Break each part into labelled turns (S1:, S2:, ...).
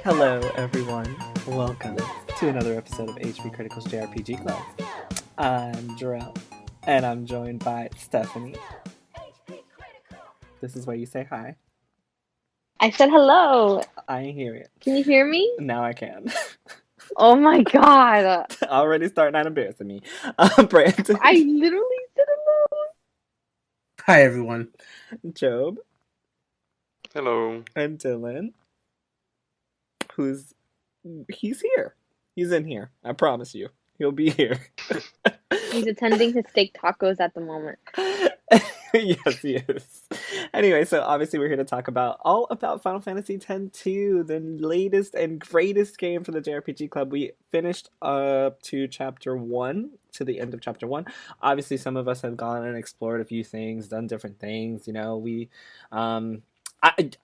S1: Hello, everyone. Welcome to another episode of HP Critical's JRPG Club. I'm Jarrell, and I'm joined by Stephanie. This is where you say hi.
S2: I said hello.
S1: I hear it.
S2: Can you hear me?
S1: Now I can.
S2: Oh my god.
S1: Already starting out embarrassing me. Brandon.
S2: I literally said hello.
S3: Hi, everyone.
S1: Job.
S4: Hello.
S1: And Dylan. He's here. He's in here. I promise you. He'll be here.
S2: He's attending his steak tacos at the moment.
S1: Yes, he is. Anyway, so obviously we're here to talk all about Final Fantasy X-2, the latest and greatest game for the JRPG Club. We finished up to Chapter 1, to the end of Chapter 1. Obviously, some of us have gone and explored a few things, done different things. You know,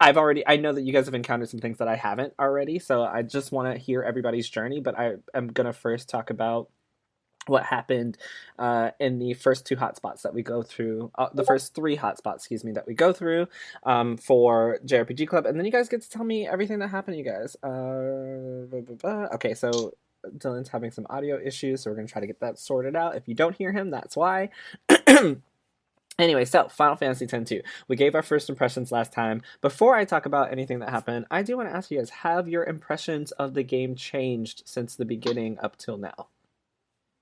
S1: I know that you guys have encountered some things that I haven't already, so I just want to hear everybody's journey, but I am going to first talk about what happened in the first two hotspots that we go through, the first three hotspots, that we go through for JRPG Club, and then you guys get to tell me everything that happened, you guys. Okay, so Dylan's having some audio issues, so we're going to try to get that sorted out. If you don't hear him, that's why. Anyway, so Final Fantasy X-2. We gave our first impressions last time. Before I talk about anything that happened, I do want to ask you guys, have your impressions of the game changed since the beginning up till now?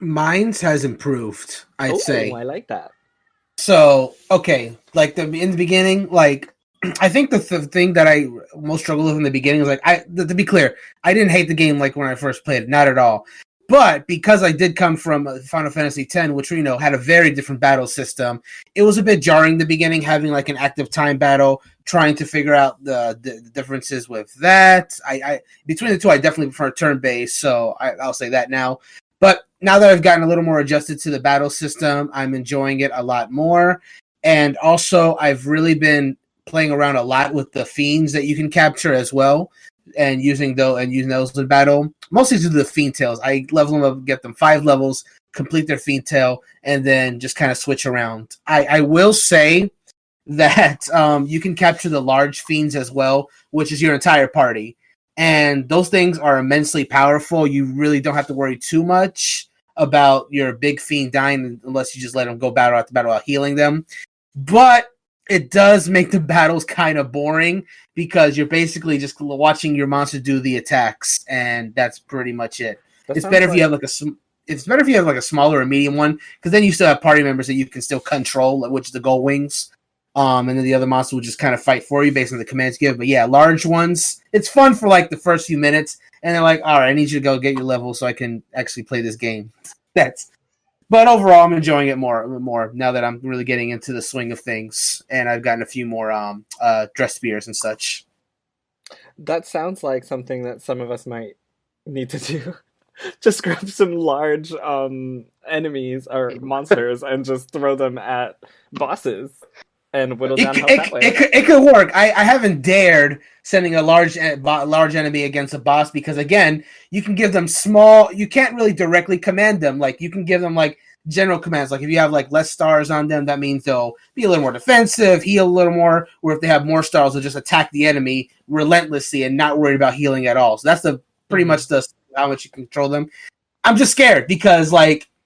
S3: Mine's has improved, I'd say.
S1: I like that.
S3: So, okay, in the beginning, I think the thing that I most struggled with in the beginning was to be clear, I didn't hate the game like when I first played it, not at all. But because I did come from Final Fantasy X, which had a very different battle system, it was a bit jarring in the beginning, having an active time battle, trying to figure out the differences with that. I between the two, I definitely prefer turn-based, so I'll say that now. But now that I've gotten a little more adjusted to the battle system, I'm enjoying it a lot more. And also, I've really been playing around a lot with the fiends that you can capture as well, and using those in battle. Mostly to do the fiend tails. I level them up, get them 5 levels, complete their fiend tail, and then just kind of switch around. I will say that you can capture the large fiends as well, which is your entire party. And those things are immensely powerful. You really don't have to worry too much about your big fiend dying unless you just let them go battle after battle while healing them. But it does make the battles kind of boring because you're basically just watching your monster do the attacks, and that's pretty much it. It's better if you have a smaller or medium one, because then you still have party members that you can still control, which is the gold wings. And then the other monster will just kind of fight for you based on the commands given. But yeah, large ones, it's fun for the first few minutes, and they're like, all right, I need you to go get your level so I can actually play this game. But overall, I'm enjoying it more now that I'm really getting into the swing of things, and I've gotten a few more dress spears and such.
S1: That sounds like something that some of us might need to do. Just grab some large enemies or monsters and just throw them at bosses. And whittle down health that way.
S3: It could work. I haven't dared sending a large enemy against a boss because, again, you can give them small... You can't really directly command them. You can give them, general commands. If you have, less stars on them, that means they'll be a little more defensive, heal a little more, or if they have more stars, they'll just attack the enemy relentlessly and not worried about healing at all. So that's pretty much how much you control them. I'm just scared because,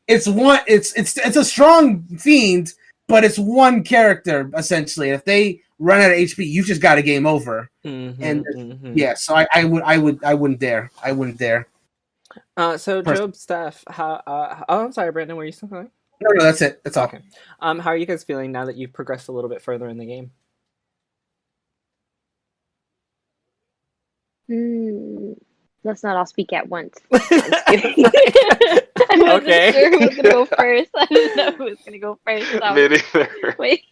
S3: it's a strong fiend, but it's one character essentially. If they run out of HP, you've just got a game over. Yeah, so I wouldn't dare. I wouldn't dare.
S1: So Job, Steph, I'm sorry, Brandon, were you still going?
S3: No, that's it. That's all.
S1: Okay. How are you guys feeling now that you've progressed a little bit further in the game?
S2: Let's not all speak at once. I wasn't sure who was gonna go first. I didn't know who was gonna go first. So wait.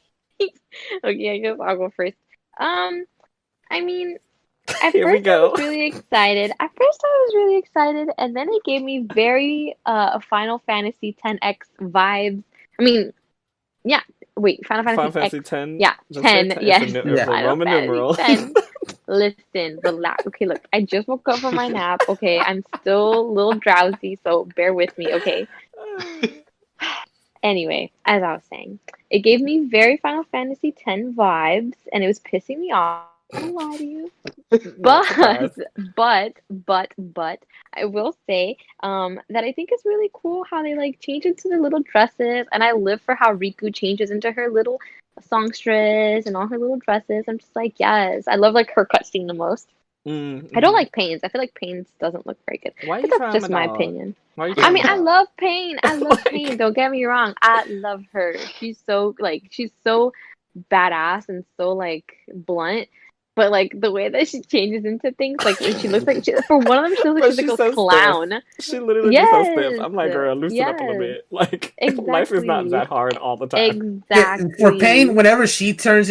S2: Okay, I guess I'll go first. I mean, at
S1: Here
S2: first
S1: we go.
S2: I was really excited. And then it gave me very Final Fantasy X vibes. I mean, yeah. Wait, Final Fantasy
S1: X.
S2: Yeah, 10. Yes,
S1: Roman numeral.
S2: 10. Listen, relax. Okay, look, I just woke up from my nap. Okay, I'm still a little drowsy, so bear with me. Okay. Anyway, as I was saying, it gave me very Final Fantasy X vibes, and it was pissing me off. I don't lie to you.
S1: Not
S2: But
S1: surprised.
S2: but I will say that I think it's really cool how they like change into the little dresses, and I live for how Riku changes into her little songstress and all her little dresses. I'm just like, yes, I love like her cutscene the most. I don't
S1: Mm-hmm.
S2: like Pain's. I feel like Pain's doesn't look very good,
S1: Why are
S2: but
S1: you
S2: that's
S1: trying
S2: just
S1: them
S2: my
S1: out?
S2: opinion.
S1: Why are you
S2: I
S1: trying
S2: mean,
S1: them
S2: I
S1: out?
S2: love Pain. I love Pain.
S1: Like,
S2: Don't get me wrong. I love her. She's so badass and so like blunt. But like the way that she changes into things, like when she looks like for one of them, she looks like
S1: but
S2: she's like
S1: she's
S2: a
S1: so stiff.
S2: clown.
S1: She literally be so stiff.
S2: Yes,
S1: I'm like, girl, loosen up a little
S2: yes,
S1: bit. Like, life is not
S2: exactly,
S1: that hard all the time.
S3: Yeah, for Pain,
S2: exactly.
S3: whenever she turns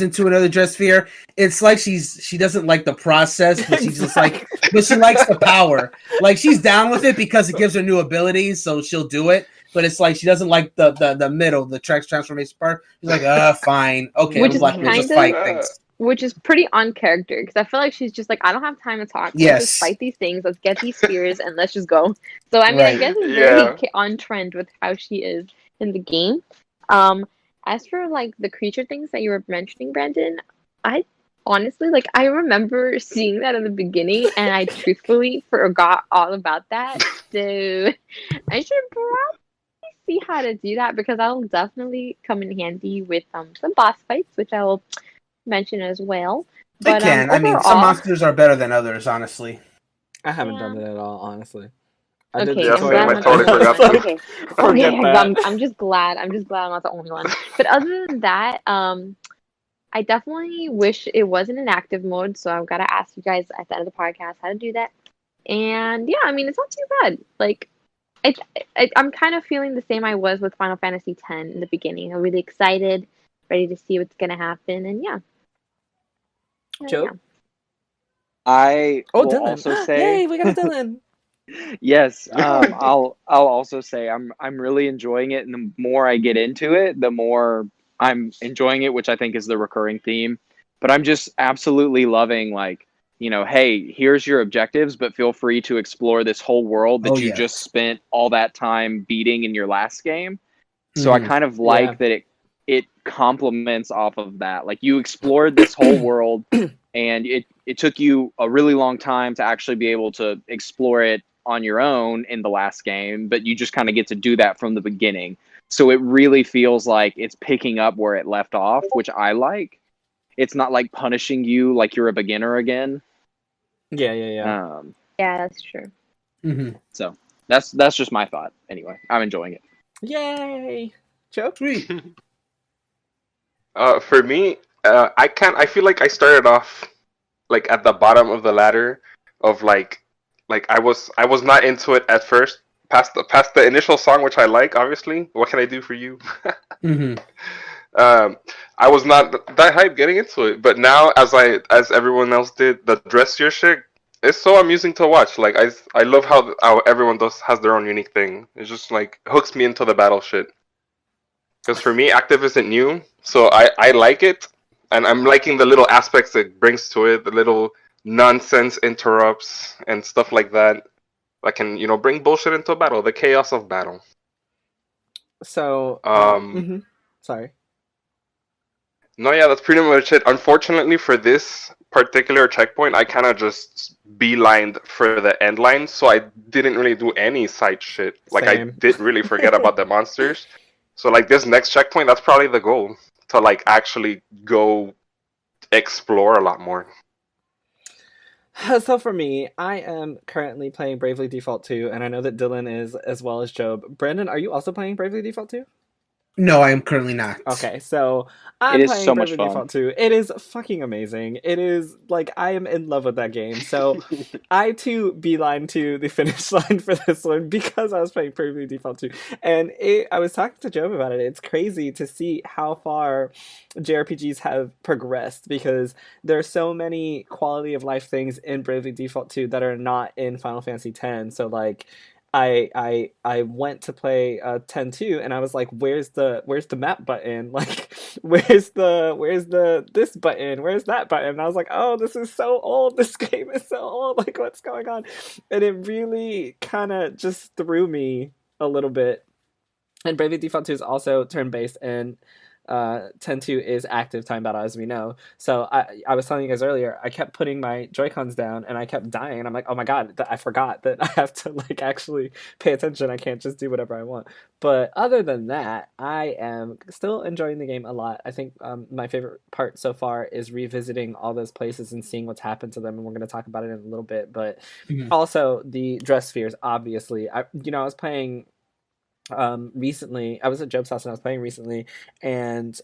S3: into another dress sphere, it's like she doesn't like the process, but she just like,
S1: Exactly.
S3: but she likes the power. Like she's down with it because it gives her new abilities, so she'll do it. But it's like she doesn't like the middle, the transformation part. She's like, fine, okay,
S2: Which is
S3: like we'll
S1: Hmm.
S3: just
S2: kind of
S3: fight things.
S2: which is pretty on character because I feel like she's just like, I don't have time to talk. Let's just
S3: Yes,
S2: fight these things. Let's get these spears and let's just go. So I mean, I
S3: right.
S2: guess it's very
S4: Yeah.
S2: on trend with how she is in the game. Um, as for like the creature things that you were mentioning, Brandon, I honestly like I remember seeing that in the beginning and I truthfully forgot all about that. So I should probably see how to do that because that'll definitely come in handy with some boss fights, which I will mention as well.
S3: It
S2: But
S3: can. I mean, some
S2: overall,
S3: monsters are better than others, honestly.
S1: I haven't
S2: yeah.
S1: done it at all, honestly. I did the
S2: Okay,
S4: Yeah,
S2: I'm
S1: tutorial
S2: glad
S4: same.
S2: I'm
S4: I
S2: not the
S1: and
S4: totally
S1: I
S2: only
S4: forgot
S1: was
S2: one.
S4: to.
S1: like,
S2: Okay.
S1: forget
S2: Okay,
S1: that.
S2: I'm just glad. I'm just glad I'm not the only one. But other than that, I definitely wish it wasn't in active mode, so I've got to ask you guys at the end of the podcast how to do that. And yeah, I mean, it's not too bad. Like, it, I'm kind of feeling the same I was with Final Fantasy X in the beginning. I'm really excited, ready to see what's gonna happen, and yeah, yeah.
S1: Job?
S5: I
S1: Oh,
S5: will
S1: Dylan.
S5: also say
S1: Yay, we got a Dylan.
S5: yes.
S1: Yay.
S5: I'll also say I'm really enjoying it, and the more I get into it, the more I'm enjoying it, which I think is the recurring theme. But I'm just absolutely loving like, hey, here's your objectives, but feel free to explore this whole world
S3: Oh
S5: that you just
S3: yes.
S5: spent all that time beating in your last game. So I
S3: Hmm.
S5: kind of
S1: Yeah.
S5: like that it complements off of that. Like you explored this whole world and it took you a really long time to actually be able to explore it on your own in the last game, but you just kind of get to do that from the beginning. So it really feels like it's picking up where it left off, which I like. It's not like punishing you like you're a beginner again.
S1: Yeah, yeah, yeah.
S2: Yeah, that's true.
S3: Hmm.
S5: So that's just my thought. Anyway, I'm enjoying it.
S1: Yay. Job?
S3: Sweet.
S4: For me, I feel like I started off like at the bottom of the ladder of like I was not into it at first. Past the initial song, which I like, obviously. What can I do for you?
S3: Hmm.
S4: um, I was not that hyped getting into it, but now as everyone else did, the dress your shit, it's so amusing to watch. Like I love how everyone has their own unique thing. It just like hooks me into the battle shit. Because for me, active isn't new, so I like it, and I'm liking the little aspects it brings to it, the little nonsense interrupts and stuff like that that can bring bullshit into a battle, the chaos of battle.
S1: So,
S4: Um,
S1: sorry.
S4: no, yeah, that's pretty much it. Unfortunately, for this particular checkpoint, I kind of just beelined for the end line, so I didn't really do any side shit. Like I
S1: Same.
S4: did really forget about the monsters. So like this next checkpoint, that's probably the goal to like actually go explore a lot more.
S1: So for me, I am currently playing Bravely Default 2, and I know that Dylan is as well as Job. Brandon, are you also playing Bravely Default 2?
S3: No, I am currently not.
S1: Okay, so
S5: It
S1: I'm
S5: is
S1: playing
S5: so much
S1: Bravely
S5: fun.
S1: Default 2. It is fucking amazing. It is like I am in love with that game. So I too beeline to the finish line for this one because I was playing Bravely Default 2. And I was talking to Job about it. It's crazy to see how far JRPGs have progressed because there are so many quality of life things in Bravely Default 2 that are not in Final Fantasy X. So like I went to play 10-2 and I was like, where's the map button? Like where's the this button? Where's that button? And I was like, oh, this is so old. This game is so old. Like what's going on? And it really kind of just threw me a little bit. And Bravely Default 2 is also turn-based, and 10-2 is active time battle, as we know. So I was telling you guys earlier, I kept putting my Joy-Cons down and I kept dying. And I'm like, oh my god, I forgot that I have to like actually pay attention. I can't just do whatever I want. But other than that, I am still enjoying the game a lot. I think my favorite part so far is revisiting all those places and seeing what's happened to them. And we're going to talk about it in a little bit. But also the dress spheres, obviously. I was playing recently. I was at Job's house and I was playing recently, and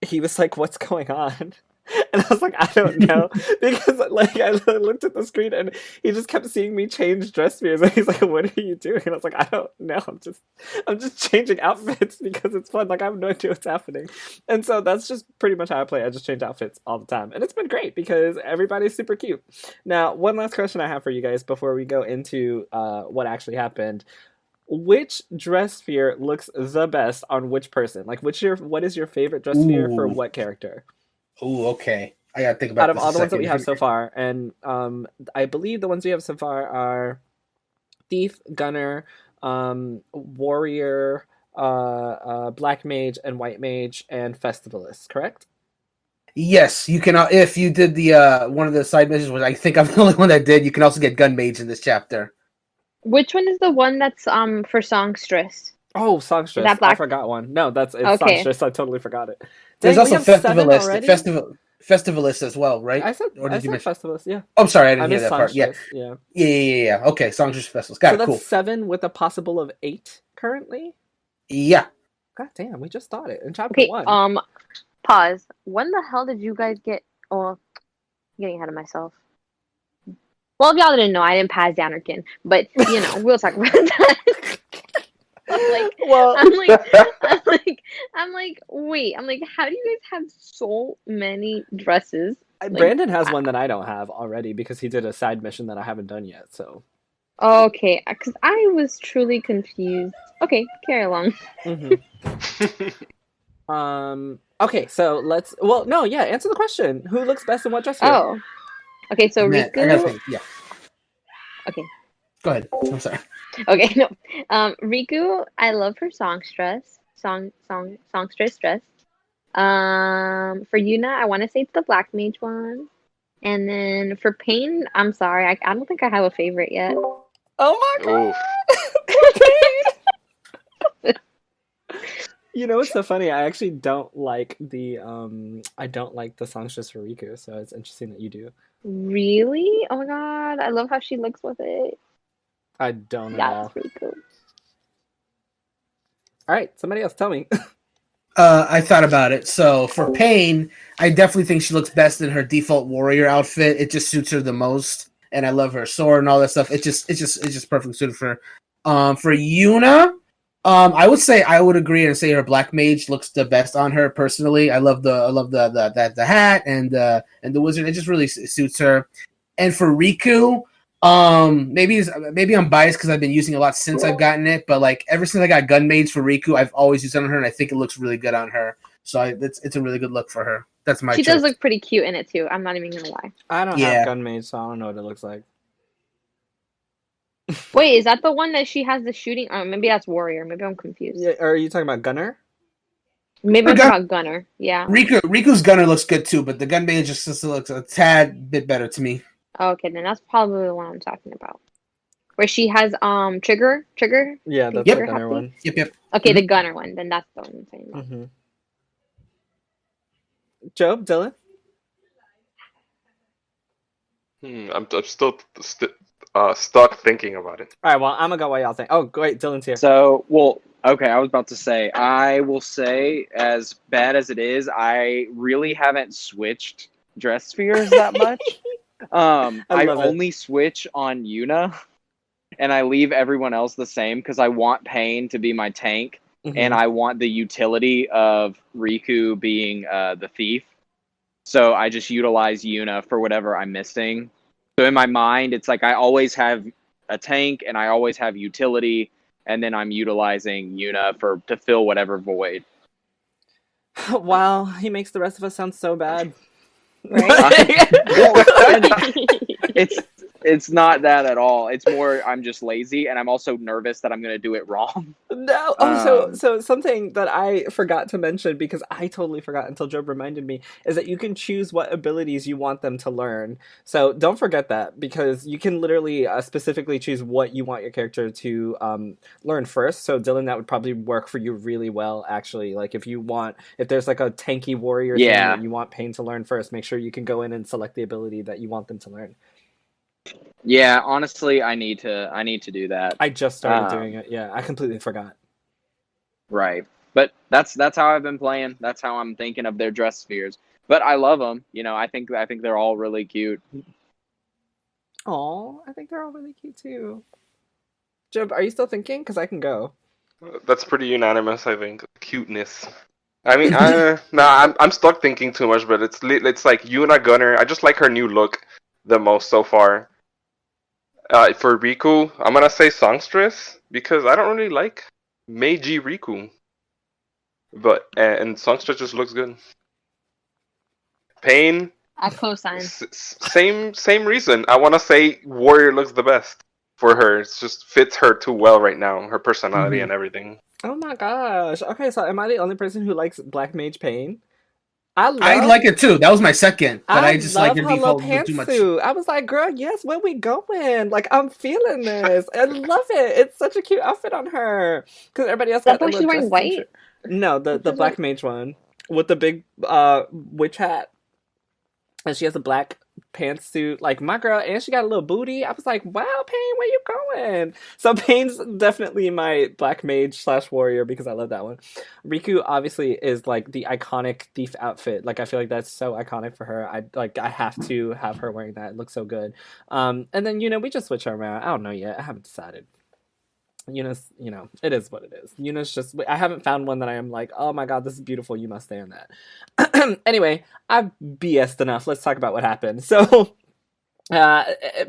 S1: he was like, "What's going on?" And I was like, "I don't know," because like I looked at the screen and he just kept seeing me change dress spheres, and he's like, "What are you doing?" And I was like, "I don't know. I'm just changing outfits because it's fun. Like I have no idea what's happening." And so that's just pretty much how I play. I just change outfits all the time, and it's been great because everybody's super cute. Now, one last question I have for you guys before we go into what actually happened. Which dress sphere looks the best on which person? Like, what is your favorite dress sphere for what character?
S3: Ooh, okay. I gotta think about
S1: out of
S3: this
S1: all
S3: a
S1: the ones that
S3: second.
S1: we have so far, and I believe the ones we have so far are Thief, Gunner, Warrior, Black Mage, and White Mage, and Festivalist. Correct?
S3: Yes, you can. If you did the one of the side missions, which I think I'm the only one that did, you can also get Gun Mage in this chapter.
S2: Which one is the one that's for songstress?
S1: Oh, Songstress.
S2: That black...
S1: I forgot one. No, it's
S2: okay.
S1: Songstress. I totally forgot it.
S3: There's also Festivalist. Festivalist as well, right?
S1: I said Festivalist, yeah.
S3: Oh, I'm sorry, I didn't hear that part. Yeah.
S1: Yeah.
S3: Okay, Songstress Festivals. Got it,
S1: that's
S3: cool.
S1: 7 with a possible of 8 currently?
S3: Yeah.
S1: God damn, we just thought it in chapter 1.
S2: Pause. When the hell did you guys get... Oh, I'm getting ahead of myself. Well, if y'all didn't know, I didn't pass Dannerkin, but we'll talk about that. I'm like, wait. I'm like, how do you guys have so many dresses?
S1: Brandon has one that I don't have already because he did a side mission that I haven't done yet. So.
S2: Okay, because I was truly confused. Okay, carry along.
S1: Okay, so let's. Well, no, yeah. Answer the question. Who looks best in what dress?
S2: Oh. Okay, so Riku.
S3: Yeah.
S2: Okay.
S3: Go ahead. I'm sorry.
S2: Okay, no. Riku, I love her songstress dress. For Yuna, I want to say it's the Black Mage one. And then for Pain, I'm sorry, I don't think I have a favorite yet.
S1: Oh my god! You know what's so funny? I actually don't like the songstress for Riku, so it's interesting that you do.
S2: Really? Oh my god, I love how she looks with it.
S1: I don't know.
S2: That's pretty cool.
S1: Alright, somebody else tell me.
S3: I thought about it. So for Pain, I definitely think she looks best in her default warrior outfit. It just suits her the most. And I love her sword and all that stuff. It's just perfectly suited for her. For Yuna, I would agree and say her Black Mage looks the best on her personally. I love the hat and the wizard. It just really suits her. And for Riku, maybe I'm biased because I've been using it a lot since I've gotten it, but like ever since I got Gun Mage for Riku, I've always used it on her, and I think it looks really good on her. So it's a really good look for her. That's my.
S2: She does look pretty cute in it too. I'm not even gonna lie.
S1: I don't have Gun Mage, so I don't know what it looks like.
S2: Wait, is that the one that she has the shooting? Oh, maybe that's Warrior. Maybe I'm confused.
S1: Yeah, or are you talking about Gunner?
S2: Maybe I'm talking about Gunner. Yeah.
S3: Riku's Gunner looks good too, but the Gun Mage just looks a tad bit better to me.
S2: Okay, then that's probably the one I'm talking about. Where she has trigger.
S1: Yeah, that's the Gunner one.
S3: Yep.
S2: Okay, the Gunner one. Then that's the one I'm saying about.
S1: Job, Dylan.
S4: I'm still stuck thinking about it.
S1: All right, well, I'm gonna go while y'all think. Oh, great, Dylan's here.
S5: So, okay, I was about to say, I will say, as bad as it is, I really haven't switched dress spheres that much. I only switch on Yuna, and I leave everyone else the same because I want Pain to be my tank, and I want the utility of Riku being the thief. So I just utilize Yuna for whatever I'm missing. So in my mind, it's like I always have a tank, and I always have utility, and then I'm utilizing Yuna to fill whatever void.
S1: Wow, he makes the rest of us sound so bad.
S2: Right?
S5: It's not that at all. It's more I'm just lazy, and I'm also nervous that I'm going to do it wrong.
S1: No. So something that I forgot to mention because I totally forgot until Job reminded me is that you can choose what abilities you want them to learn. So don't forget that because you can literally specifically choose what you want your character to learn first. So Dylan, that would probably work for you really well. Actually, like if there's like a tanky warrior thing
S5: Yeah.
S1: that you want Pain to learn first, make sure you can go in and select the ability that you want them to learn.
S5: Yeah, honestly, I need to do that.
S1: I just started doing it. Yeah, I completely forgot.
S5: Right. But that's how I've been playing. That's how I'm thinking of their dress spheres. But I love them. You know, I think they're all really cute.
S1: Oh, I think they're all really cute too. Job, are you still thinking? Because I can go.
S4: That's pretty unanimous, I think. Cuteness. I mean, I'm stuck thinking too much, but it's like Yuna Gunner. I just like her new look the most so far. For Riku, I'm gonna say Songstress because I don't really like Meiji Riku, but and Songstress just looks good. Pain,
S2: I co-sign.
S4: same reason. I want to say Warrior looks the best for her. It just fits her too well right now, her personality and everything.
S1: Oh my gosh. Okay, so am I the only person who likes Black Mage Pain?
S3: I like it too. That was my second, but I just like
S1: her
S3: your default too much.
S1: I was like, girl, yes, where we going? Like, I'm feeling this. I love it. It's such a cute outfit on her. Because everybody else got
S2: That's why she's wearing white?
S1: No, the Black Mage one with the big witch hat, and she has a black pantsuit. Like my girl, and she got a little booty. I was like, wow, Pain, where you going? So Pain's definitely my Black Mage / warrior because I love that one. Riku obviously is like the iconic thief outfit. Like I feel like that's so iconic for her. I have to have her wearing that. It looks so good. And then we just switch her around. I don't know yet. I haven't decided. Yuna's, it is what it is. Yuna's just, I haven't found one that I am like, oh my god, this is beautiful, you must stay on that. Anyway, I've BS'd enough. Let's talk about what happened. So,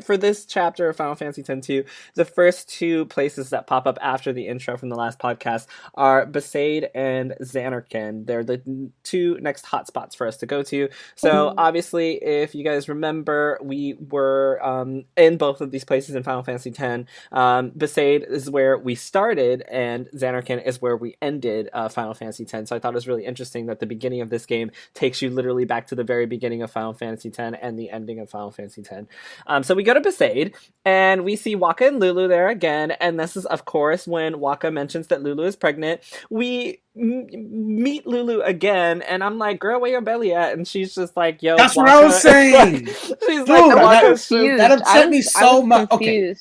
S1: for this chapter of Final Fantasy X-2, the first two places that pop up after the intro from the last podcast are Besaid and Xanarkand. They're the two next hotspots for us to go to. So obviously, if you guys remember, we were in both of these places in Final Fantasy X. Besaid is where we started, and Xanarkand is where we ended Final Fantasy X. So I thought it was really interesting that the beginning of this game takes you literally back to the very beginning of Final Fantasy X and the ending of Final Fantasy X. So we go to Besaid, and we see Wakka and Lulu there again, and this is, of course, when Wakka mentions that Lulu is pregnant. We meet Lulu again, and I'm like, girl, where your belly at? And she's just like, yo,
S3: that's
S1: Wakka.
S3: What I was saying.
S1: She's like,
S3: that upset me so much. Okay,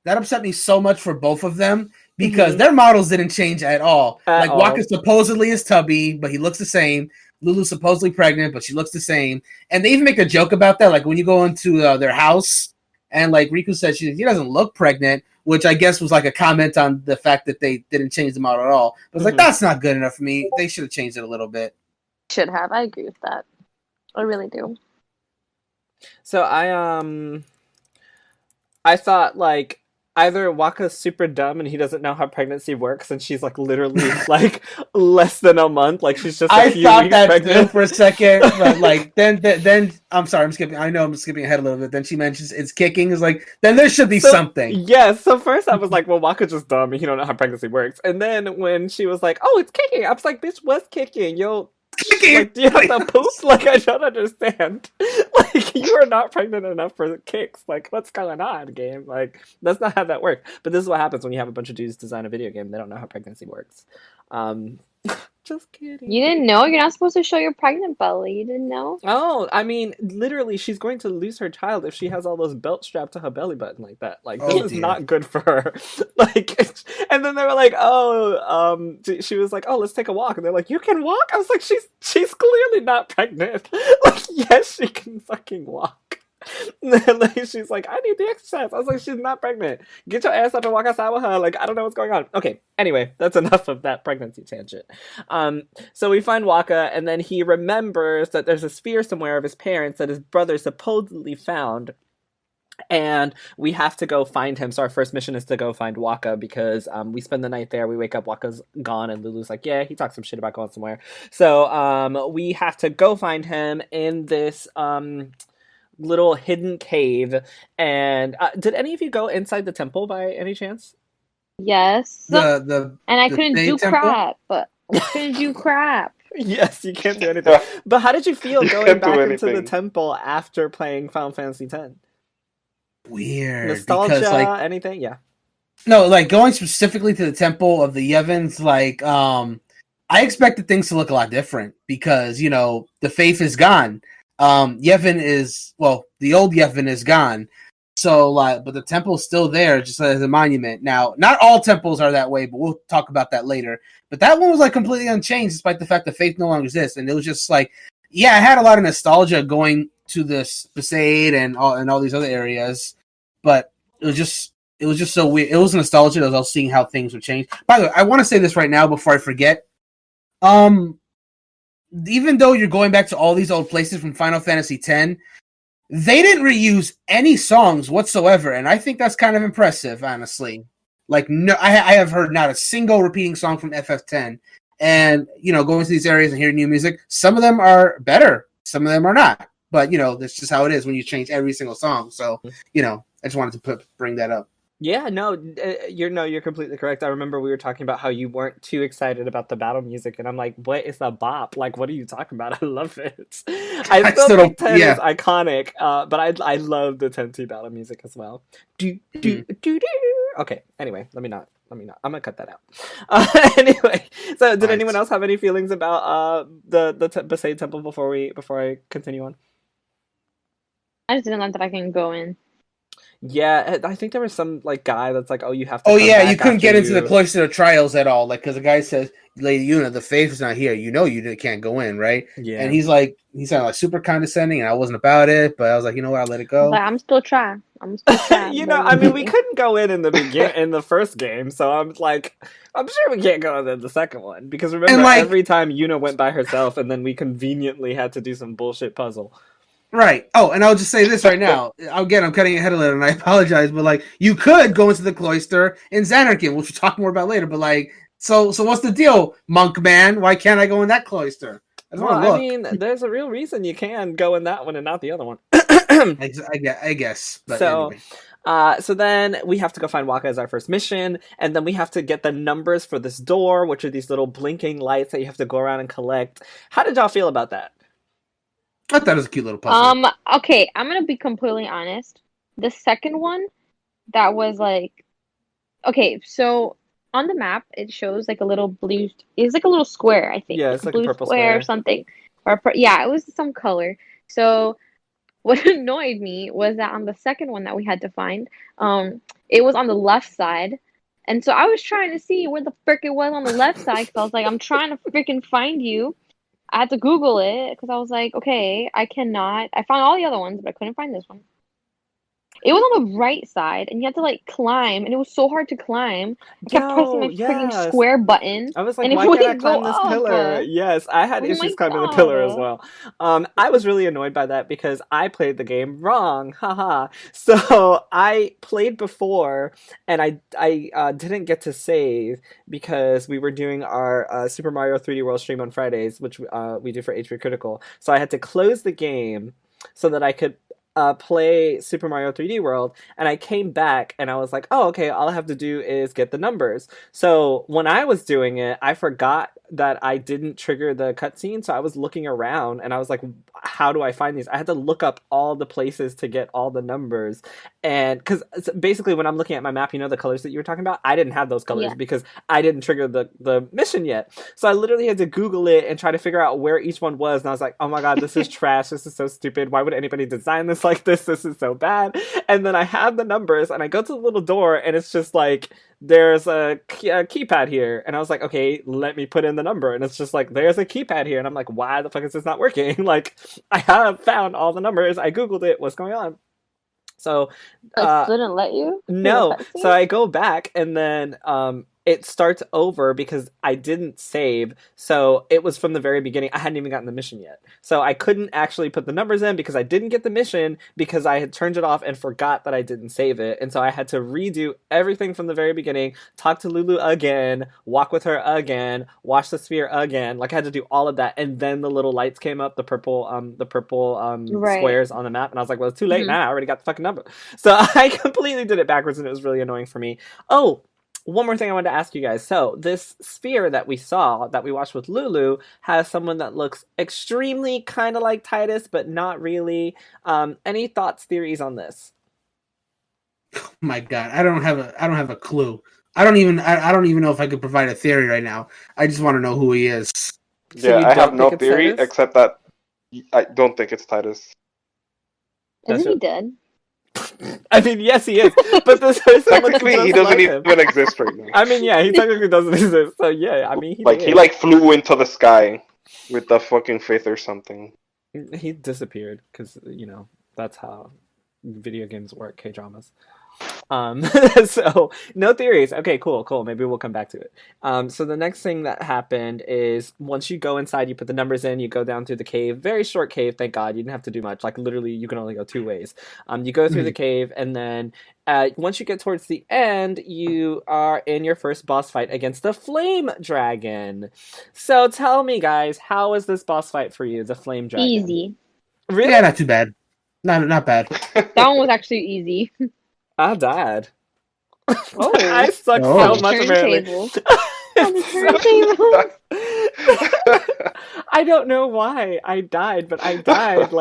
S3: that upset me so much for both of them because their models didn't change at all. Wakka supposedly is tubby, but he looks the same. Lulu's supposedly pregnant, but she looks the same. And they even make a joke about that. Like when you go into their house and like Riku says she doesn't look pregnant, which I guess was like a comment on the fact that they didn't change the model at all. But it's like, that's not good enough for me. They should have changed it a little bit.
S2: Should have. I agree with that. I really do.
S1: So I thought like either Wakka's super dumb and he doesn't know how pregnancy works, and she's like literally like less than a month, like she's just a few weeks pregnant
S3: for a second, but like then I'm sorry, I'm skipping. I know I'm skipping ahead a little bit. Then she mentions it's kicking. Is like then there should be something.
S1: Yes. So first I was like, well, Wakka's just dumb and he don't know how pregnancy works. And then when she was like, oh, it's kicking, I was like, bitch, what's kicking? Yo. Like, do you have to poop? Like, I don't understand. Like, you are not pregnant enough for kicks. Like, what's going on, game? Like, that's not how that works. But this is what happens when you have a bunch of dudes design a video game. They don't know how pregnancy works. Just kidding.
S2: You didn't know? You're not supposed to show your pregnant belly. You didn't know?
S1: Oh, I mean, literally, she's going to lose her child if she has all those belts strapped to her belly button like that. Like, this is not good for her. Like, and then they were like, she was like, oh, let's take a walk. And they're like, you can walk? I was like, she's clearly not pregnant. Like, yes, she can fucking walk. And then, like, she's like, I need the exercise. I was like, she's not pregnant. Get your ass up and walk outside with her. Like, I don't know what's going on. Okay, anyway, that's enough of that pregnancy tangent. So we find Wakka, and then he remembers that there's a sphere somewhere of his parents that his brother supposedly found. And we have to go find him. So our first mission is to go find Wakka because we spend the night there. We wake up, Wakka's gone, and Lulu's like, yeah, he talked some shit about going somewhere. So we have to go find him in this little hidden cave. And did any of you go inside the temple by any chance?
S2: Yes.
S3: The
S2: And I
S3: the
S2: couldn't
S3: Thay
S2: do
S3: temple.
S2: crap, but I couldn't do crap.
S1: Yes, you can't do anything. But how did you feel
S4: You
S1: going
S4: can't do
S1: back into the
S4: anything.
S1: temple after playing Final Fantasy X?
S3: Weird, because like
S1: Nostalgia, anything? Yeah.
S3: no, like going specifically to the temple of the Yevons, like I expected things to look a lot different because the faith is gone. Yevon is the old Yevon is gone. So like, but the temple's still there, just as a monument. Now, not all temples are that way, but we'll talk about that later. But that one was like completely unchanged, despite the fact that faith no longer exists. And it was just like, yeah, I had a lot of nostalgia going to this Besaid and all these other areas, but it was just so weird. It was nostalgia as I was seeing how things would change. By the way, I want to say this right now before I forget. Even though you're going back to all these old places from Final Fantasy X, they didn't reuse any songs whatsoever, and I think that's kind of impressive, honestly. Like, no, I have heard not a single repeating song from FF10, and going to these areas and hearing new music. Some of them are better, some of them are not. But that's just how it is when you change every single song. So I just wanted to bring that up.
S1: Yeah, no, you're completely correct. I remember we were talking about how you weren't too excited about the battle music, and I'm like, what is a bop? Like, what are you talking about? I love it. I still
S3: still
S1: think
S3: don't.
S1: 10 is
S3: Yeah.
S1: iconic, but I love the 10-2 battle music as well. Do do do do. Okay, anyway, let me not. I'm gonna cut that out. Anyway, so did anyone
S3: Right.
S1: else have any feelings about the Besaid Temple before I continue on?
S2: I just didn't like that I can go in.
S1: Yeah, I think there was some like guy that's like, oh, you have to
S3: Oh
S1: come
S3: yeah, you
S1: back
S3: couldn't
S1: after
S3: get into the
S1: you.
S3: cloister of trials at all, like because the guy says, "Lady Una, the faith is not here. You can't go in, right?"
S1: Yeah.
S3: And he sounded like super condescending, and I wasn't about it, but I was like, you know what, I'll let it go.
S2: But I'm still trying.
S1: I mean, we couldn't go in the first game, so I'm like, I'm sure we can't go in the second one because remember,
S3: And, like-
S1: every time Yuna went by herself, and then we conveniently had to do some bullshit puzzle.
S3: Right. Oh, and I'll just say this right now. Again, I'm cutting ahead a little, and I apologize, but like, you could go into the cloister in Xanarkin, which we'll talk more about later. But like, so what's the deal, monk man? Why can't I go in that cloister? I just
S1: Well,
S3: want to
S1: I
S3: look.
S1: mean, there's a real reason you can go in that one and not the other one.
S3: I guess. But
S1: So,
S3: anyway.
S1: so then we have to go find Waka as our first mission, and then we have to get the numbers for this door, which are these little blinking lights that you have to go around and collect. How did y'all feel about that?
S3: I thought it was a cute little puzzle.
S2: Okay, I'm gonna be completely honest. The second one, that was like, okay, so on the map it shows like a little blue. It's like a little square, I think.
S1: Yeah, it's like a
S2: blue
S1: purple
S2: square
S1: square.
S2: or something, yeah, it was some color. So what annoyed me was that on the second one that we had to find, it was on the left side. And so I was trying to see where the frick it was on the left side because I was like, I'm trying to freaking find you. I had to Google it because I was like, okay, I cannot. I found all the other ones, but I couldn't find this one. It was on the right side, and you had to like climb, and it was so hard to climb. I kept pressing my freaking
S1: Yes.
S2: square button,
S1: I was like,
S2: and it
S1: why can't I
S2: wouldn't
S1: climb
S2: go
S1: this
S2: up.
S1: pillar? Yes, I had
S2: Oh
S1: issues
S2: my
S1: climbing the pillar as
S2: God.
S1: well. I was really annoyed by that because I played the game wrong. Haha. So I played before, and I didn't get to save because we were doing our Super Mario 3D World stream on Fridays, which we do for HP Critical. So I had to close the game so that I could play Super Mario 3D World, and I came back and I was like, oh, okay, all I have to do is get the numbers. So when I was doing it, I forgot that I didn't trigger the cutscene, so I was looking around and I was like, how do I find these? I had to look up all the places to get all the numbers. And because basically when I'm looking at my map, the colors that you were talking about, I didn't have those colors
S2: Yeah.
S1: because I didn't trigger the mission yet. So I literally had to Google it and try to figure out where each one was. And I was like, oh my God, this is trash. This is so stupid. Why would anybody design this like this? This is so bad. And then I have the numbers and I go to the little door and it's just like, there's a keypad here. And I was like, okay, let me put in the number. And it's just like, there's a keypad here. And I'm like, why the fuck is this not working? Like, I have found all the numbers. I Googled it. What's going on? So,
S2: It didn't let you?
S1: no.
S2: Do the
S1: So
S2: cutscene?
S1: I go back and then, it starts over because I didn't save. So it was from the very beginning. I hadn't even gotten the mission yet. So I couldn't actually put the numbers in because I didn't get the mission because I had turned it off and forgot that I didn't save it. And so I had to redo everything from the very beginning, talk to Lulu again, walk with her again, wash the sphere again. Like I had to do all of that. And then the little lights came up, the purple
S2: Right.
S1: squares on the map. And I was like, well, it's too late now. I already got the fucking number. So I completely did it backwards and it was really annoying for me. Oh, one more thing I wanted to ask you guys. So this sphere that we saw, that we watched with Lulu, has someone that looks extremely kind of like Titus, but not really. Any thoughts, theories on this?
S3: Oh my God, I don't have a clue. I don't even know if I could provide a theory right now. I just want to know who he is.
S1: So you
S4: I have
S1: don't
S4: no
S1: think it's
S4: theory
S1: Titus?
S4: except that I don't think it's Titus.
S2: Isn't he dead?
S1: I mean, yes, he is. But this is someone who
S4: Technically, he
S1: doesn't
S4: doesn't
S1: like him.
S4: even exist right now.
S1: I mean, yeah, he technically doesn't exist. So yeah, I mean, he
S4: Like
S1: did.
S4: he like flew into the sky with the fucking faith or something.
S1: He disappeared because that's how video games work, K-dramas. So no theories. Okay, cool. Maybe we'll come back to it. So the next thing that happened is once you go inside, you put the numbers in, you go down through the cave. Very short cave, thank God. You didn't have to do much. Like literally, you can only go 2 ways. You go through the cave, and then once you get towards the end, you are in your first boss fight against the flame dragon. So tell me, guys, how was this boss fight for you, the flame dragon?
S2: Easy.
S1: Really?
S3: Yeah, not too bad. Not bad.
S2: That one was actually easy.
S1: I died.
S2: Oh.
S1: I suck
S3: Oh.
S1: so much, apparently.
S2: Turntable. On the turntable.
S1: I don't know why I died, but I died,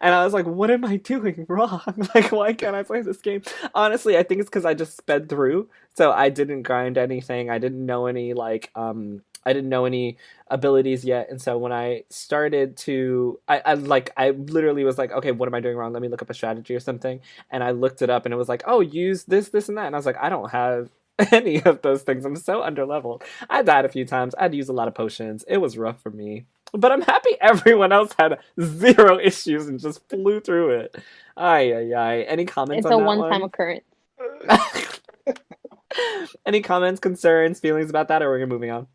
S1: and I was like, what am I doing wrong? Like, why can't I play this game? Honestly, I think it's because I just sped through, so I didn't grind anything. I didn't know any, I didn't know any abilities yet, and so when I started to, I literally was like, okay, what am I doing wrong? Let me look up a strategy or something, and I looked it up, and it was like, oh, use this, and that, and I was like, I don't have any of those things. I'm so underleveled. I died a few times. I had to use a lot of potions. It was rough for me, but I'm happy everyone else had 0 issues and just flew through it. Ay. Any comments
S2: It's
S1: on
S2: a
S1: that
S2: one-time
S1: one?
S2: occurrence.
S1: Any comments, concerns, feelings about that, or we're moving on?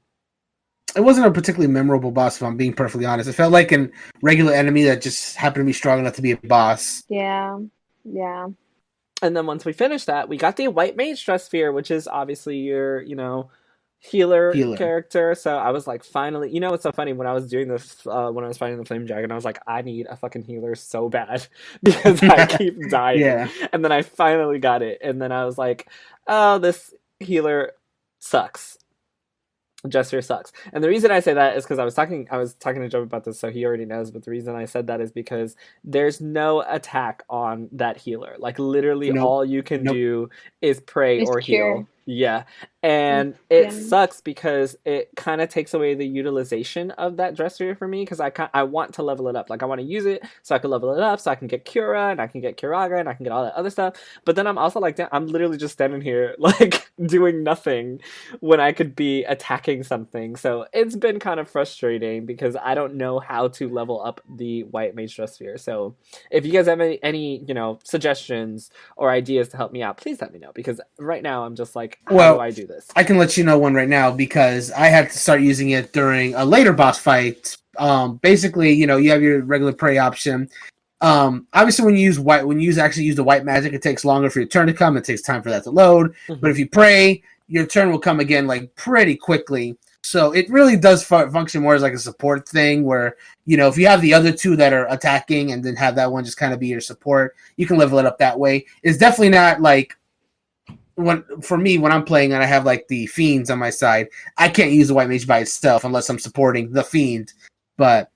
S3: It wasn't a particularly memorable boss, if I'm being perfectly honest. It felt like a regular enemy that just happened to be strong enough to be a boss.
S2: Yeah.
S1: And then once we finished that, we got the White Mage Dress Sphere, which is obviously your, healer character. So I was like, finally, it's so funny when I was doing this, when I was fighting the Flame Dragon, I was like, I need a fucking healer so bad because I keep dying.
S3: Yeah.
S1: And then I finally got it. And then I was like, oh, this healer sucks. Gesture sucks. And the reason I say that is because I was talking to Joe about this, so he already knows, but the reason I said that is because there's no attack on that healer. Like literally all you can do is pray or heal. Yeah. And it sucks because it kind of takes away the utilization of that dresser for me because I want to level it up. Like I want to use it so I can level it up so I can get Cura and I can get Kiraga and I can get all that other stuff. But then I'm also like, I'm literally just standing here like doing nothing when I could be attacking something. So it's been kind of frustrating because I don't know how to level up the White Mage Dress Sphere. So if you guys have any suggestions or ideas to help me out, please let me know because right now I'm just like, how do I do this?
S3: I can let you know one right now because I had to start using it during a later boss fight. Basically, you have your regular prey option. Obviously, when you actually use the white magic, it takes longer for your turn to come. It takes time for that to load. Mm-hmm. But if you pray, your turn will come again like pretty quickly. So it really does function more as like a support thing where, if you have the other 2 that are attacking and then have that one just kind of be your support, you can level it up that way. It's definitely not like for me, when I'm playing and I have like the fiends on my side, I can't use the white mage by itself unless I'm supporting the fiend. But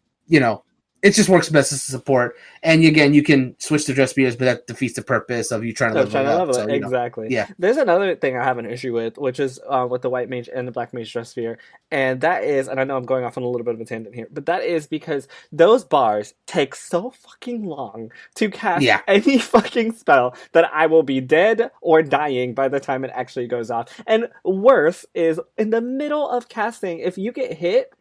S3: it just works best as a support. And again, you can switch to dress spears, but that defeats the purpose of you trying to level it up.
S1: Exactly.
S3: Yeah. There's
S1: another thing I have an issue with, which is with the white mage and the black mage dress sphere, and that is, and I know I'm going off on a little bit of a tangent here, but that is because those bars take so fucking long to cast any fucking spell that I will be dead or dying by the time it actually goes off. And worse is in the middle of casting, if you get hit,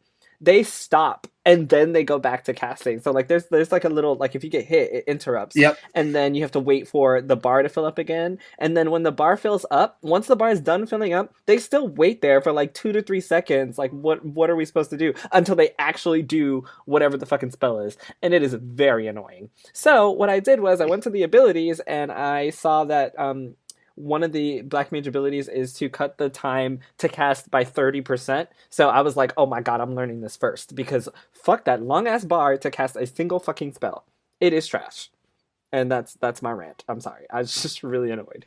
S1: they stop and then they go back to casting. So like there's like a little, like if you get hit, it interrupts.
S3: Yep.
S1: And then you have to wait for the bar to fill up again. And then when the bar fills up, once the bar is done filling up, they still wait there for like 2 to 3 seconds. Like what are we supposed to do until they actually do whatever the fucking spell is? And it is very annoying. So what I did was I went to the abilities and I saw that one of the Black Mage abilities is to cut the time to cast by 30%. So I was like, oh my god, I'm learning this first. Because fuck that long-ass bar to cast a single fucking spell. It is trash. And that's my rant. I'm sorry. I was just really annoyed.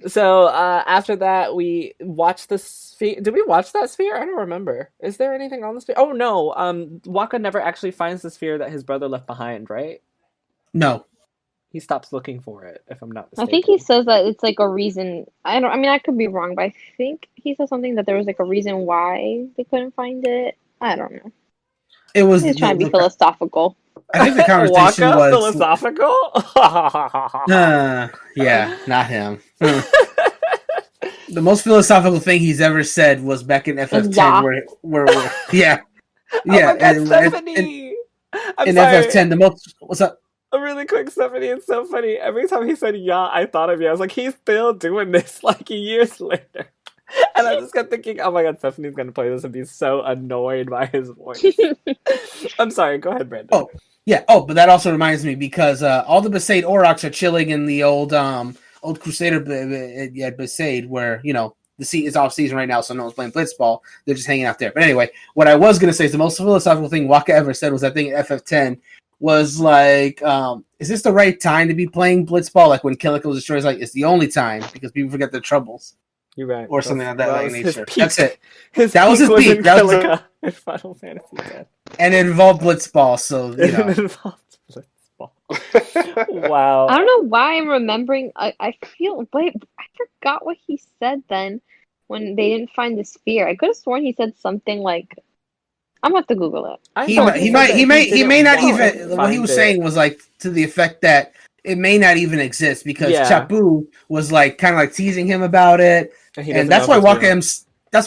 S1: So after that, we watched the sphere. Did we watch that sphere? I don't remember. Is there anything on the sphere? Oh, no. Waka never actually finds the sphere that his brother left behind, right?
S3: No.
S1: He stops looking for it, if I'm not
S2: I
S1: mistaken.
S2: think he says that it's like a reason. I mean, I could be wrong, but I think he said something that there was like a reason why they couldn't find it. I don't know.
S3: It was.
S2: He's trying to be philosophical.
S3: I think the conversation
S1: Waka
S3: was
S1: philosophical.
S3: yeah, not him. The most philosophical thing he's ever said was back in FF10,
S2: Yeah.
S3: where yeah,
S1: Oh
S3: yeah,
S1: my god, Stephanie! I'm
S3: in
S1: sorry.
S3: FF10, the most. What's up?
S1: Really quick, Stephanie, it's so funny. Every time he said yeah, I thought of you. I was like, he's still doing this like years later. And I just kept thinking, oh my god, Stephanie's gonna play this and be so annoyed by his voice. I'm sorry, go ahead, Brandon.
S3: Oh, yeah. Oh, but that also reminds me because all the Besaid Aurochs are chilling in the old Crusader Besaid, where the seat is off season right now, so no one's playing Blitzball. They're just hanging out there. But anyway, what I was gonna say is the most philosophical thing Waka ever said was, I think FF10 was like, is this the right time to be playing Blitzball? Like when Killico destroys, like it's the only time because people forget their troubles.
S1: You're right.
S3: Or something like that, like nature.
S1: Peak.
S3: That's it.
S1: That
S3: was his peak.
S1: In
S3: That was
S1: Killica in Final Fantasy X.
S3: And it involved Blitzball, so
S1: It involved Blitzball. Wow.
S2: I don't know why I'm remembering. I feel. Wait, I forgot what he said then when they didn't find the sphere. I could have sworn he said something like, I'm gonna have to Google it.
S3: He may not even. What he was saying was like to the effect that it may not even exist because Chapu was like kind of like teasing him about it, and that's why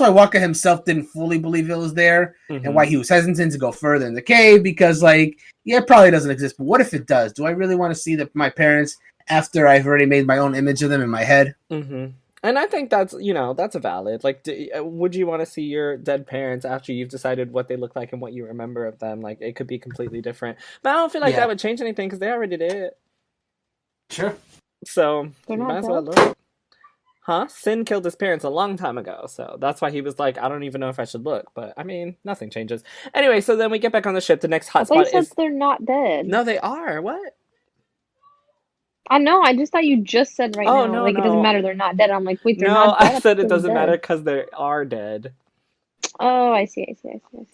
S3: Waka himself didn't fully believe it was there, and why he was hesitant to go further in the cave because like it probably doesn't exist. But what if it does? Do I really want to see my parents after I've already made my own image of them in my head?
S1: Mm-hmm. And I think that's a valid. Like, would you want to see your dead parents after you've decided what they look like and what you remember of them? Like, it could be completely different. But I don't feel like that would change anything because they already did.
S3: Sure.
S1: So,
S2: They're
S1: you
S2: not
S1: might as well look. Huh? Sin killed his parents a long time ago, so that's why he was like, I don't even know if I should look. But, I mean, nothing changes. Anyway, so then we get back on the ship. The next hotspot
S2: is... they're not dead.
S1: No, they are. What?
S2: I know. I just thought you just said now.
S1: No,
S2: like,
S1: no.
S2: It doesn't matter. They're not dead. I'm like, wait, they're
S1: no,
S2: not dead.
S1: I said it doesn't matter because they are dead.
S2: Oh, I see.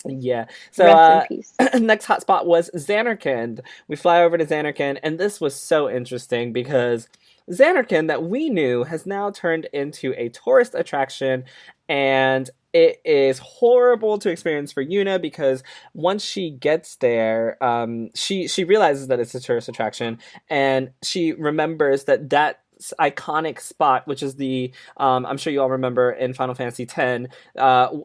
S1: Yeah. So,
S2: Rest in peace.
S1: next hotspot was Xanarkand. We fly over to Xanarkand, and this was so interesting because Xanarkand that we knew has now turned into a tourist attraction, and it is horrible to experience for Yuna because once she gets there, she realizes that it's a tourist attraction, and she remembers that iconic spot, which is the I'm sure you all remember in Final Fantasy X,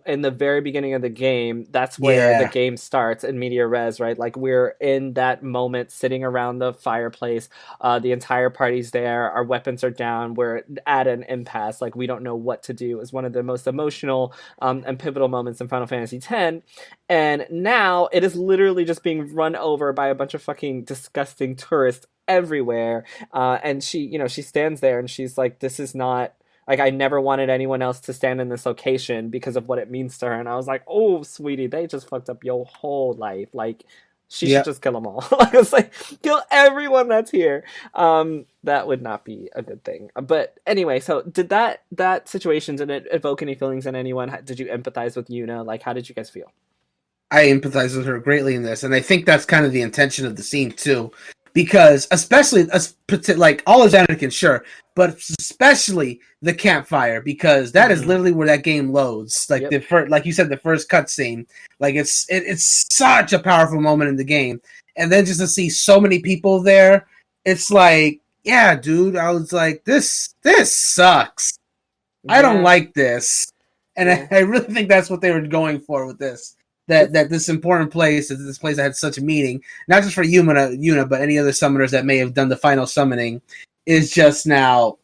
S1: in the very beginning of the game, that's where the game starts in Media Res, right? Like we're in that moment sitting around the fireplace, the entire party's there, our weapons are down, we're at an impasse, like we don't know what to do. It's one of the most emotional and pivotal moments in Final Fantasy X, and now it is literally just being run over by a bunch of fucking disgusting tourists everywhere, and she stands there and she's like, this is not, like, I never wanted anyone else to stand in this location because of what it means to her. And I was like, oh sweetie, they just fucked up your whole life. Like, she should just kill them all. Like, it's like, kill everyone that's here. That would not be a good thing. But anyway, so did that situation, did it evoke any feelings in anyone? Did you empathize with Yuna? Like, how did you guys feel?
S3: I empathize with her greatly in this, and I think that's kind of the intention of the scene too. Because especially, like, all of Xanarkand, sure, but especially the campfire, because that is literally where that game loads. Like the first, like you said, the first cutscene, like it's such a powerful moment in the game, and then just to see so many people there, it's like, yeah, dude, I was like, this sucks. I don't like this. And
S1: Yeah.
S3: I really think that's what they were going for with this. That this important place is this place that had such a meaning, not just for Yuna, but any other summoners that may have done the final summoning, is just now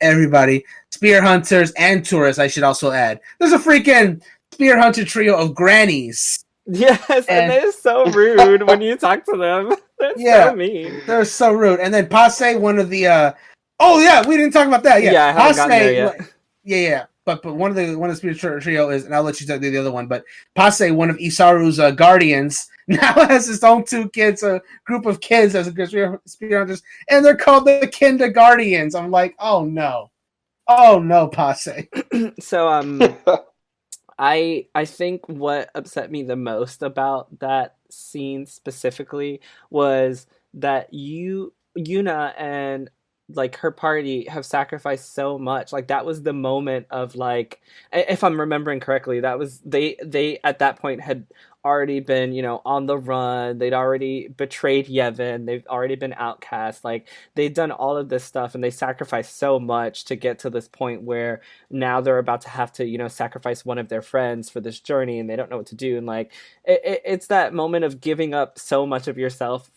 S3: everybody. Spear hunters and tourists, I should also add. There's a freaking spear hunter trio of grannies.
S1: Yes, and they're so rude when you talk to them. They're so mean.
S3: They're so rude. And then Passe, one of the oh yeah, we didn't talk about that. Yeah,
S1: I haven't gotten there yet.
S3: Yeah. But one of the spirit trio is, and I'll let you do the other one. But Passe, one of Isaru's guardians, now has his own 2 kids, a group of kids as a spirit hunters, and they're called the Kinder Guardians. I'm like, oh no, Passe.
S1: So I think what upset me the most about that scene specifically was that Yuna and like her party have sacrificed so much. Like that was the moment of like, if I'm remembering correctly, that was they at that point had already been, on the run. They'd already betrayed Yevon. They've already been outcast. Like they'd done all of this stuff and they sacrificed so much to get to this point where now they're about to have to, sacrifice one of their friends for this journey and they don't know what to do. And like, it's that moment of giving up so much of yourself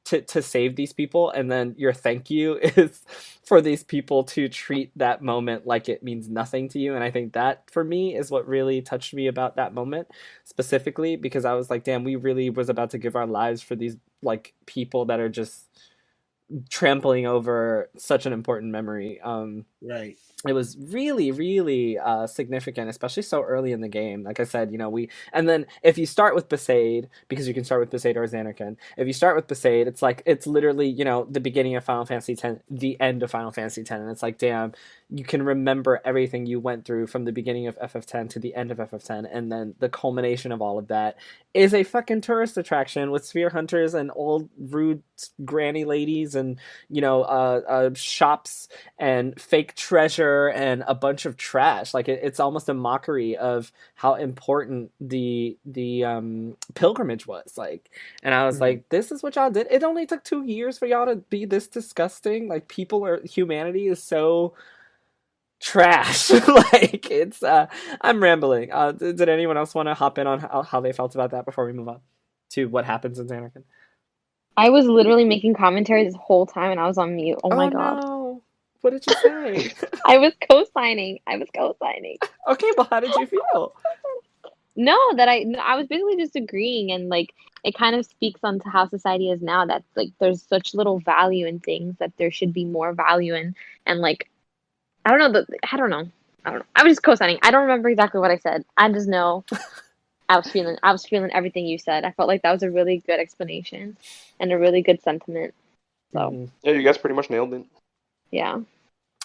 S1: to save these people, and then your thank you is for these people to treat that moment like it means nothing to you. And I think that for me is what really touched me about that moment specifically, because I was like, damn, we really was about to give our lives for these like people that are just trampling over such an important memory.
S3: Right.
S1: It was really, really significant, especially so early in the game. Like I said, and then if you start with Besaid, because you can start with Besaid or Zanarkand, if you start with Besaid, it's like, it's literally, the beginning of Final Fantasy X, the end of Final Fantasy X, and it's like, damn, you can remember everything you went through from the beginning of FF10 to the end of FF10, and then the culmination of all of that is a fucking tourist attraction with sphere hunters and old rude granny ladies and, shops and fake treasure and a bunch of trash. Like it's almost a mockery of how important the pilgrimage was. Like, and I was like, this is what y'all did. It only took 2 years for y'all to be this disgusting. Like humanity is so trash. Like it's I'm rambling. Did anyone else want to hop in on how they felt about that before we move on to what happens in Zanarkand?
S2: I was literally making commentary this whole time and I was on mute. Oh my god.
S1: No. What did you say?
S2: I was co-signing.
S1: Okay, well, how did you feel?
S2: No, I was basically just agreeing, and like it kind of speaks onto how society is now, that like there's such little value in things that there should be more value in, and like I don't know. I was just co-signing. I don't remember exactly what I said. I just know I was feeling everything you said. I felt like that was a really good explanation and a really good sentiment. So
S4: yeah, you guys pretty much nailed it.
S2: Yeah.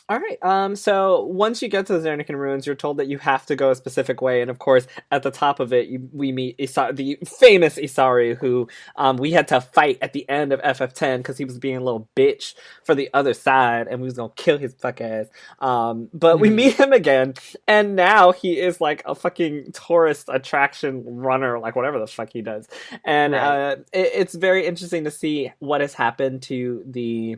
S1: All right. So once you get to the Zanarkand ruins, you're told that you have to go a specific way, and of course, at the top of it, we meet the famous Isari, who we had to fight at the end of FF10 because he was being a little bitch for the other side, and we was gonna kill his fuck ass. But we meet him again, and now he is like a fucking tourist attraction runner, like whatever the fuck he does, and it's very interesting to see what has happened to the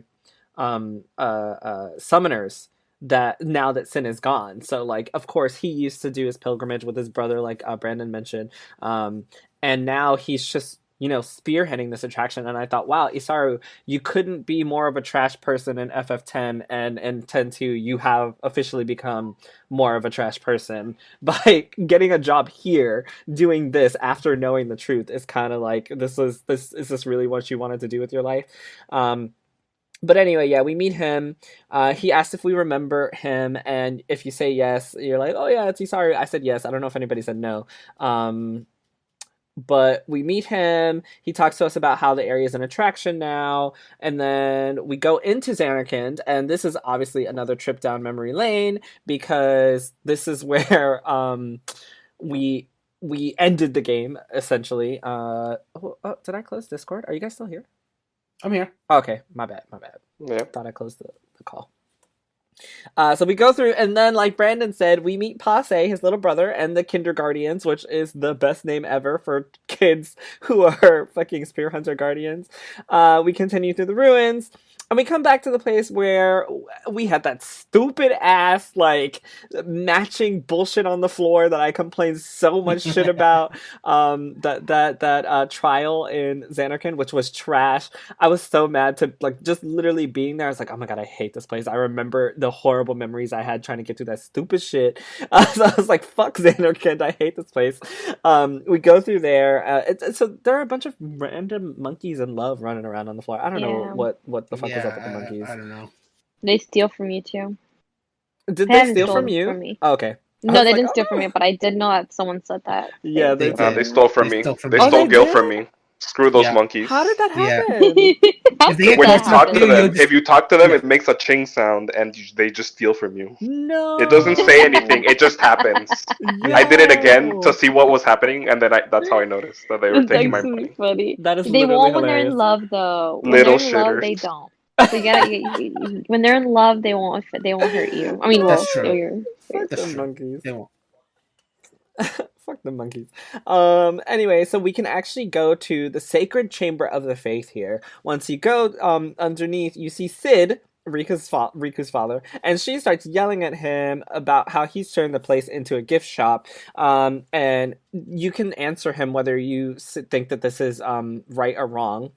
S1: summoners that now that Sin is gone. So like, of course, he used to do his pilgrimage with his brother, like Brandon mentioned, and now he's just spearheading this attraction. And I thought, wow, Isaru, you couldn't be more of a trash person in FF10, and in 10-2 you have officially become more of a trash person by getting a job here doing this after knowing the truth. Is kind of like, is this really what you wanted to do with your life? But anyway, yeah, we meet him. He asked if we remember him, and if you say yes, you're like, oh yeah, it's Isari. I said yes. I don't know if anybody said no. But we meet him. He talks to us about how the area is an attraction now, and then we go into Zanarkand, and this is obviously another trip down memory lane, because this is where we ended the game, essentially. Did I close Discord? Are you guys still here?
S3: I'm here.
S1: Okay, my bad.
S4: Yeah.
S1: Thought I closed the call. So we go through, and then, like Brandon said, we meet Passe, his little brother, and the Kinderguardians, which is the best name ever for kids who are fucking Spear Hunter Guardians. We continue through the ruins, and we come back to the place where we had that stupid ass, like, matching bullshit on the floor that I complained so much shit about. That trial in Xanarkand, which was trash. I was so mad to, like, just literally being there. I was like, oh my god, I hate this place. I remember the horrible memories I had trying to get through that stupid shit. So I was like, fuck Xanarkand, I hate this place. We go through there. So there are a bunch of random monkeys in love running around on the floor. I don't know what the fuck is up with the monkeys.
S3: I don't know.
S2: They steal from you too.
S1: Did
S2: They
S1: they
S2: haven't
S1: steal from
S2: stolen
S1: you?
S2: from me.
S1: Oh, okay. I
S2: No,
S1: was
S2: they
S1: like,
S2: didn't steal
S1: oh.
S2: from me, but I did know that someone said that.
S1: Yeah, they
S3: They
S1: did.
S4: They stole from
S3: They
S4: me.
S3: stole from
S4: They
S3: me.
S1: Oh,
S4: stole
S1: they
S4: Gil
S1: did?
S4: from me. Screw those
S3: Yeah.
S4: monkeys.
S1: How did that
S3: Yeah.
S1: happen?
S2: How
S3: If they
S2: could
S3: get
S4: When
S2: that
S4: you talk to
S3: you,
S2: happen?
S4: them,
S3: just-
S4: if you talk to them,
S3: Yeah.
S4: it makes a ching sound, and they just steal from you.
S1: No.
S4: It doesn't say anything. It just happens. I did it again to see what was happening, and then that's how I noticed that they were
S2: That's
S4: taking my
S2: actually
S4: money.
S2: funny.
S1: That is
S2: They
S1: literally
S2: won't when they're
S1: hilarious.
S2: in love, though. When
S4: Little
S2: they're in love,
S4: shitters.
S2: they don't. So you gotta. When they're in love, they won't hurt you. I mean,
S3: That's true.
S1: Fuck
S3: That's
S1: the
S3: true.
S1: monkeys.
S3: They won't.
S1: Fuck the monkeys. Anyway, so we can actually go to the Sacred Chamber of the Faith here. Once you go underneath, you see Sid, Riku's father, and she starts yelling at him about how he's turned the place into a gift shop. And you can answer him whether you think that this is right or wrong.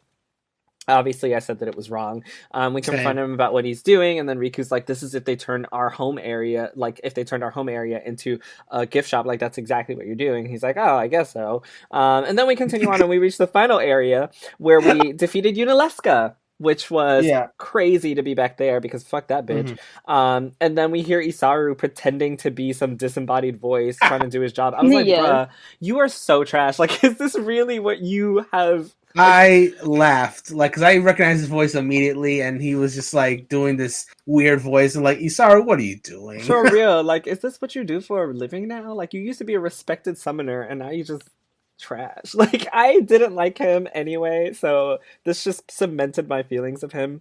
S1: Obviously, I said that it was wrong. We confront him about what he's doing, and then Riku's like, "This is if they turn our home area, like if they turned our home area into a gift shop, like that's exactly what you're doing." He's like, "Oh, I guess so." And then we continue on, and we reach the final area where we defeated Unileska, which was crazy to be back there because fuck that bitch. And then we hear Isaru pretending to be some disembodied voice trying to do his job. I was like, bruh, you are so trash. Like, is this really what you have?
S3: I laughed, like, because I recognized his voice immediately, and he was just, like, doing this weird voice, and, like, Isaru, what are you doing?
S1: For real, like, is this what you do for a living now? Like, you used to be a respected summoner, and now you just trash. Like, I didn't like him anyway, so this just cemented my feelings of him.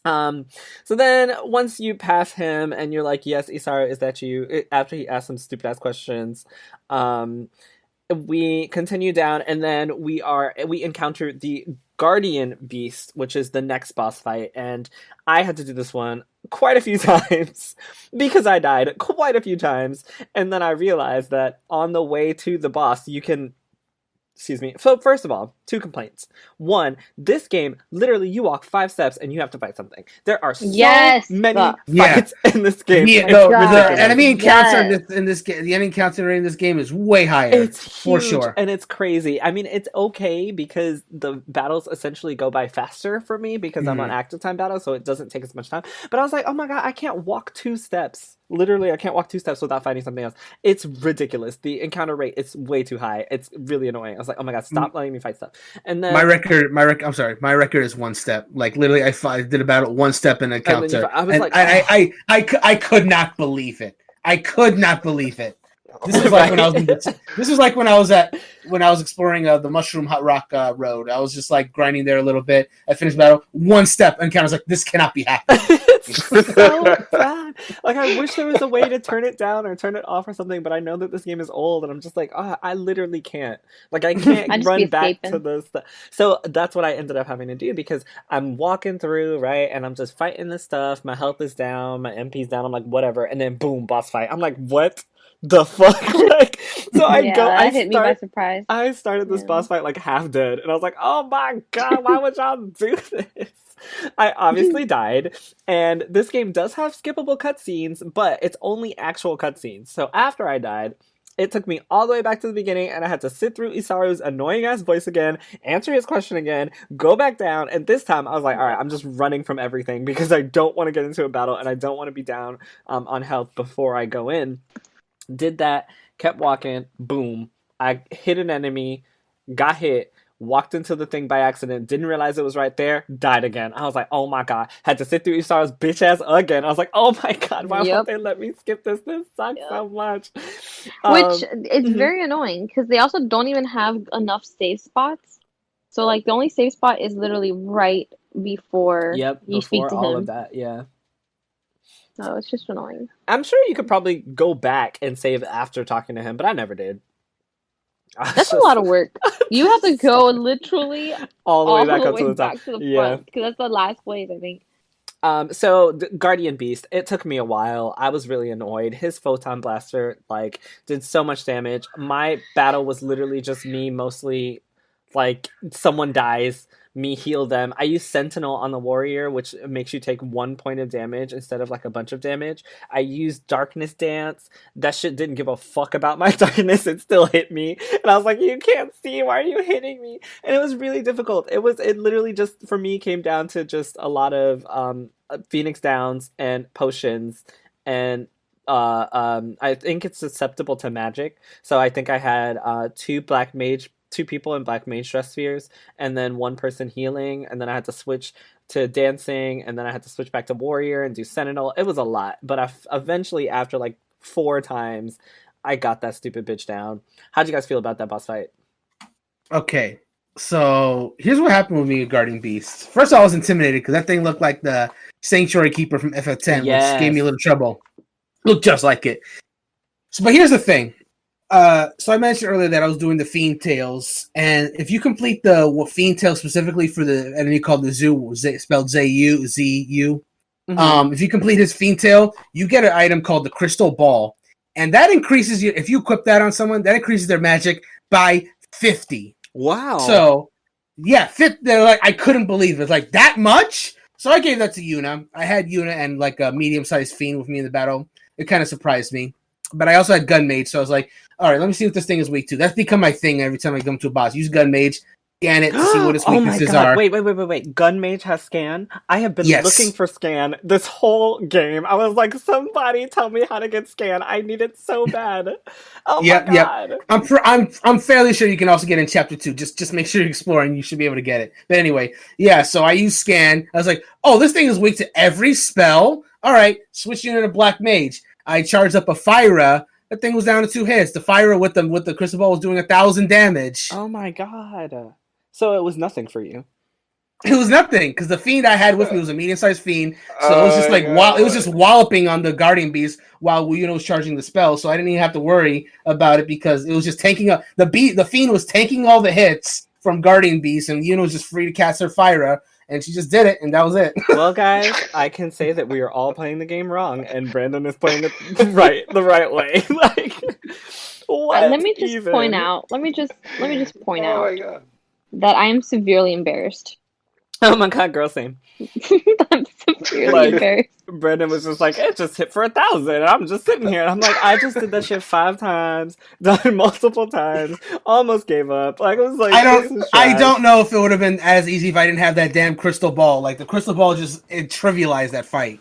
S1: So then once you pass him, and you're like, yes, Isaru, is that you? After he asks some stupid-ass questions, we continue down, and then we encounter the Guardian Beast, which is the next boss fight, and I had to do this one quite a few times because I died quite a few times, and then I realized that on the way to the boss, you can... Excuse me. So first of all, 2 complaints. 1, this game, literally, you walk 5 steps and you have to fight something. There are so many fights in this game.
S3: Yeah, no, the enemy encounter in this game, the enemy encounter in this game is way higher.
S1: It's huge,
S3: for sure,
S1: and it's crazy. I mean, it's okay because the battles essentially go by faster for me because I'm on active time battles, so it doesn't take as much time. But I was like, oh my god, I can't walk 2 steps. Literally, I can't walk 2 steps without fighting something else. It's ridiculous. The encounter rate is way too high. It's really annoying. I was like, oh my god, stop letting me fight stuff. And then
S3: my record. I'm sorry, my record is 1 step. Like literally, I did a battle 1 step in encounter.
S1: I was like,
S3: I could not believe it. I could not believe it. This is like when I was. This is like when I was exploring the Mushroom Hot Rock road. I was just like grinding there a little bit. I finished battle 1 step, and I was like, "This cannot be happening."
S1: It's so bad. Like, I wish there was a way to turn it down or turn it off or something, but I know that this game is old, and I'm just like, oh, I literally can't. Like, I can't run back to the stuff. So that's what I ended up having to do because I'm walking through, right, and I'm just fighting this stuff. My health is down, my MP's down. I'm like, whatever, and then boom, boss fight. I'm like, what the fuck? Like, so I
S2: hit me by surprise.
S1: I started this boss fight like half dead, and I was like, oh my god, why would y'all do this? I obviously died, and this game does have skippable cutscenes, but it's only actual cutscenes. So after I died, it took me all the way back to the beginning, and I had to sit through Isaru's annoying-ass voice again, answer his question again, go back down, and this time I was like, alright, I'm just running from everything because I don't want to get into a battle, and I don't want to be down on health before I go in. Did that, kept walking, boom. I hit an enemy, got hit, walked into the thing by accident, didn't realize it was right there, died again. I was like, oh my god. Had to sit through Isaru's bitch ass again. I was like, oh my god, why won't they let me skip this? This sucks so much.
S2: Which is very annoying because they also don't even have enough save spots. So, like, the only save spot is literally right before you speak to him.
S1: All of that, yeah.
S2: So it's just annoying.
S1: I'm sure you could probably go back and save after talking to him, but I never did.
S2: That's a lot of work. You have to go literally
S1: all the way back up
S2: way
S1: to the top.
S2: back to the
S1: Yeah.
S2: front because that's the last place, I think.
S1: So Guardian Beast, it took me a while. I was really annoyed. His photon blaster like did so much damage. My battle was literally just me, mostly like someone dies, me heal them. I use Sentinel on the warrior, which makes you take 1 point of damage instead of like a bunch of damage. I used Darkness Dance. That shit didn't give a fuck about my darkness. It still hit me, and I was like, "You can't see. Why are you hitting me?" And it was really difficult. It literally just for me came down to just a lot of Phoenix Downs and potions, and I think it's susceptible to magic. So I think I had two people in Black Mage Stress Spheres, and then one person healing, and then I had to switch to dancing, and then I had to switch back to warrior and do sentinel. It was a lot, but eventually, after like 4 times, I got that stupid bitch down. How'd you guys feel about that boss fight?
S3: Okay, so here's what happened with me with Guardian Beast. First, I was intimidated because that thing looked like the Sanctuary Keeper from FF10,
S1: Yes.
S3: which gave me a little trouble. Looked just like it. So, but here's the thing. So I mentioned earlier that I was doing the Fiend Tales, and if you complete the Fiend Tale specifically for the enemy called the Zoo, spelled Z-U, if you complete his Fiend Tale, you get an item called the Crystal Ball, and that increases if you equip that on someone, that increases their magic by 50.
S1: Wow.
S3: So, yeah, they're like, I couldn't believe it. It's like, that much? So I gave that to Yuna. I had Yuna and like a medium-sized Fiend with me in the battle. It kind of surprised me. But I also had Gun Mage, so I was like, all right, let me see what this thing is weak to. That's become my thing every time I come to a boss. Use Gun Mage, scan it to see what its weaknesses are.
S1: Wait. Gun Mage has scan? I have been looking for scan this whole game. I was like, somebody tell me how to get scan. I need it so bad. Oh my god.
S3: I'm fairly sure you can also get in chapter 2. Just make sure you're exploring. You should be able to get it. But anyway, yeah, so I used scan. I was like, oh, this thing is weak to every spell. All right, switch unit to Black Mage. I charged up a Fyra. That thing was down to 2 hits. The Fyra with the Crystal Ball was doing 1,000 damage.
S1: Oh my god. So it was nothing for you.
S3: It was nothing, because the Fiend I had with me was a medium-sized Fiend. So it was just like it was just walloping on the Guardian Beast while was charging the spell. So I didn't even have to worry about it because it was just tanking up. The Fiend was tanking all the hits from Guardian Beast, and Yuna was just free to cast her Fyra. And she just did it, and that was it.
S1: Well, guys, I can say that we are all playing the game wrong, and Brandon is playing it the right way. Like, what?
S2: Let me just point out. Let me just point out that I am severely embarrassed.
S1: Oh my god, girl, same.
S2: I'm severely embarrassed.
S1: Brandon was just like, it just hit for 1,000. I'm just sitting here, and I'm like, I just did that shit 5 times, done multiple times, almost gave up. Like, it was like,
S3: I don't know if it would have been as easy if I didn't have that damn crystal ball. Like, the crystal ball it trivialized that fight.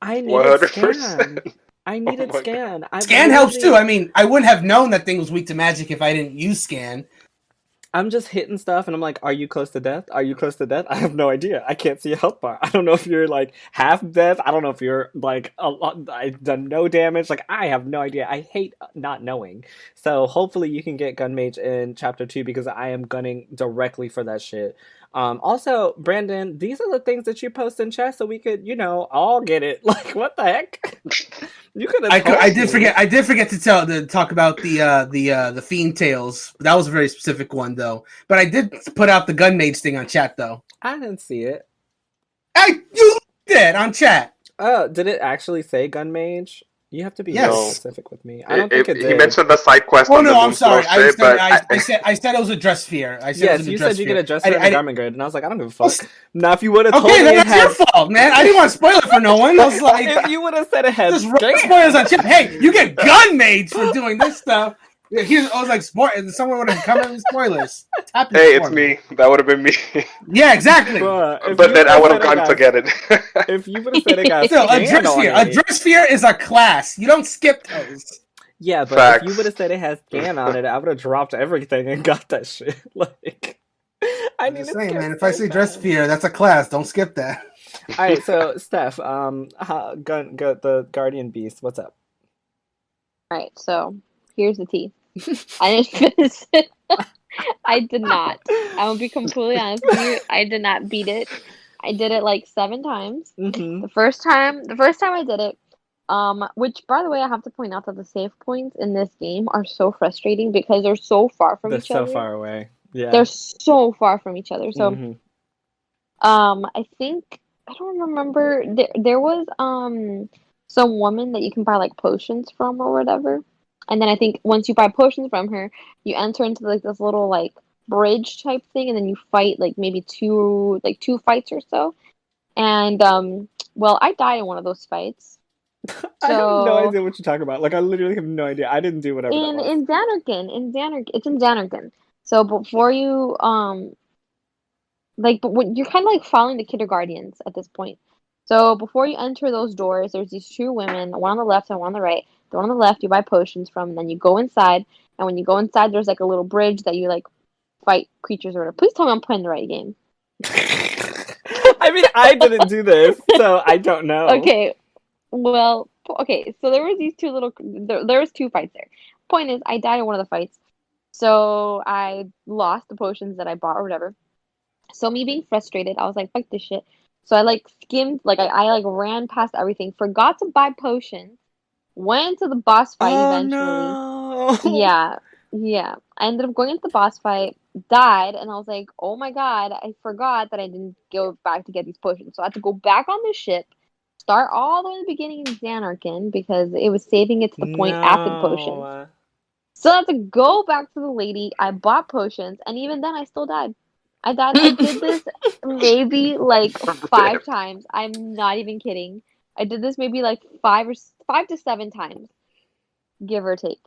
S1: I needed scan. I needed scan.
S3: Scan helps too. I mean, I wouldn't have known that thing was weak to magic if I didn't use scan.
S1: I'm just hitting stuff, and I'm like, are you close to death? Are you close to death? I have no idea. I can't see a health bar. I don't know if you're, like, half death. I don't know if you're, like, I've done no damage. Like, I have no idea. I hate not knowing. So, hopefully you can get Gun Mage in Chapter 2, because I am gunning directly for that shit. Also, Brandon, these are the things that you post in chat so we could, all get it. Like, what the heck? You could have.
S3: I did forget to talk about the Fiend Tales. That was a very specific one though. But I did put out the Gun Mage thing on chat though.
S1: I didn't see it.
S3: You did on chat.
S1: Oh, did it actually say Gun Mage? You have to be very specific with me. I don't think it did.
S4: He mentioned the side quest.
S3: Oh no, I'm sorry. I said it was a dress sphere.
S1: Yes, you said you get a dress sphere and a garment grid, and I was like, I don't give a fuck. Now, if you would have told
S3: me,
S1: then
S3: that's your fault, man. I didn't want to spoil it for no one. I was like,
S1: if you would have said it has
S3: spoilers on chat. Hey, you get Gun Mage for doing this stuff. I was like, someone would have come in with spoilers.
S4: Hey, it's me. That would have been me.
S3: Yeah, exactly.
S4: But then I would have gone to get it.
S1: If you would have said it, guys.
S3: Still, a dress sphere is a class. You don't skip those.
S1: Yeah, but if you would have said it has scan on it, I would have dropped everything and got that shit. Like,
S3: I'm just saying, man. If I say dress sphere, that's a class. Don't skip that.
S1: All right, so Steph, the Guardian Beast. What's up?
S2: All right, so here's the tea. I didn't finish it. I did not. I will be completely honest with you. I did not beat it. I did it like 7 times.
S1: Mm-hmm.
S2: The first time I did it, Which, by the way, I have to point out that the save points in this game are so frustrating because they're so far from
S1: They're
S2: each
S1: so
S2: other.
S1: far away. Yeah.
S2: They're so far from each other. So,
S1: hmm
S2: I think I don't remember. There was some woman that you can buy like potions from or whatever, and then I think once you buy potions from her, you enter into like this little like bridge type thing, and then you fight like maybe two fights or so. And well, I died in one of those fights.
S1: I have no
S2: So
S1: idea what you're talking about. Like, I literally have no idea. I didn't do whatever that was.
S2: it's in Xanarkand. So before you but when you're kind of like following the kindergartens at this point. So before you enter those doors, there's these two women, one on the left and one on the right. The one on the left you buy potions from, and then you go inside. And when you go inside, there's like a little bridge that you like fight creatures or whatever. Please tell me I'm playing the right game.
S1: I mean, I didn't do this, so I don't know.
S2: Okay, well, okay. So there was these two there was two fights there. Point is, I died in one of the fights, so I lost the potions that I bought or whatever. So me being frustrated, I was like, fuck this shit. So I like skimmed, like I like ran past everything, forgot to buy potions, went to the boss fight
S1: Oh
S2: eventually.
S1: no.
S2: Yeah, yeah. I ended up going into the boss fight, died, and I was like, oh my god, I forgot that I didn't go back to get these potions. So I had to go back on the ship, start all the way in the beginning in Xanarkand because it was saving it to the point after the potions.
S1: No.
S2: So I had to go back to the lady. I bought potions, and even then, I still died. I died. I did this maybe like 5 times. I'm not even kidding. I did this maybe like 5 to 7 times, give or take.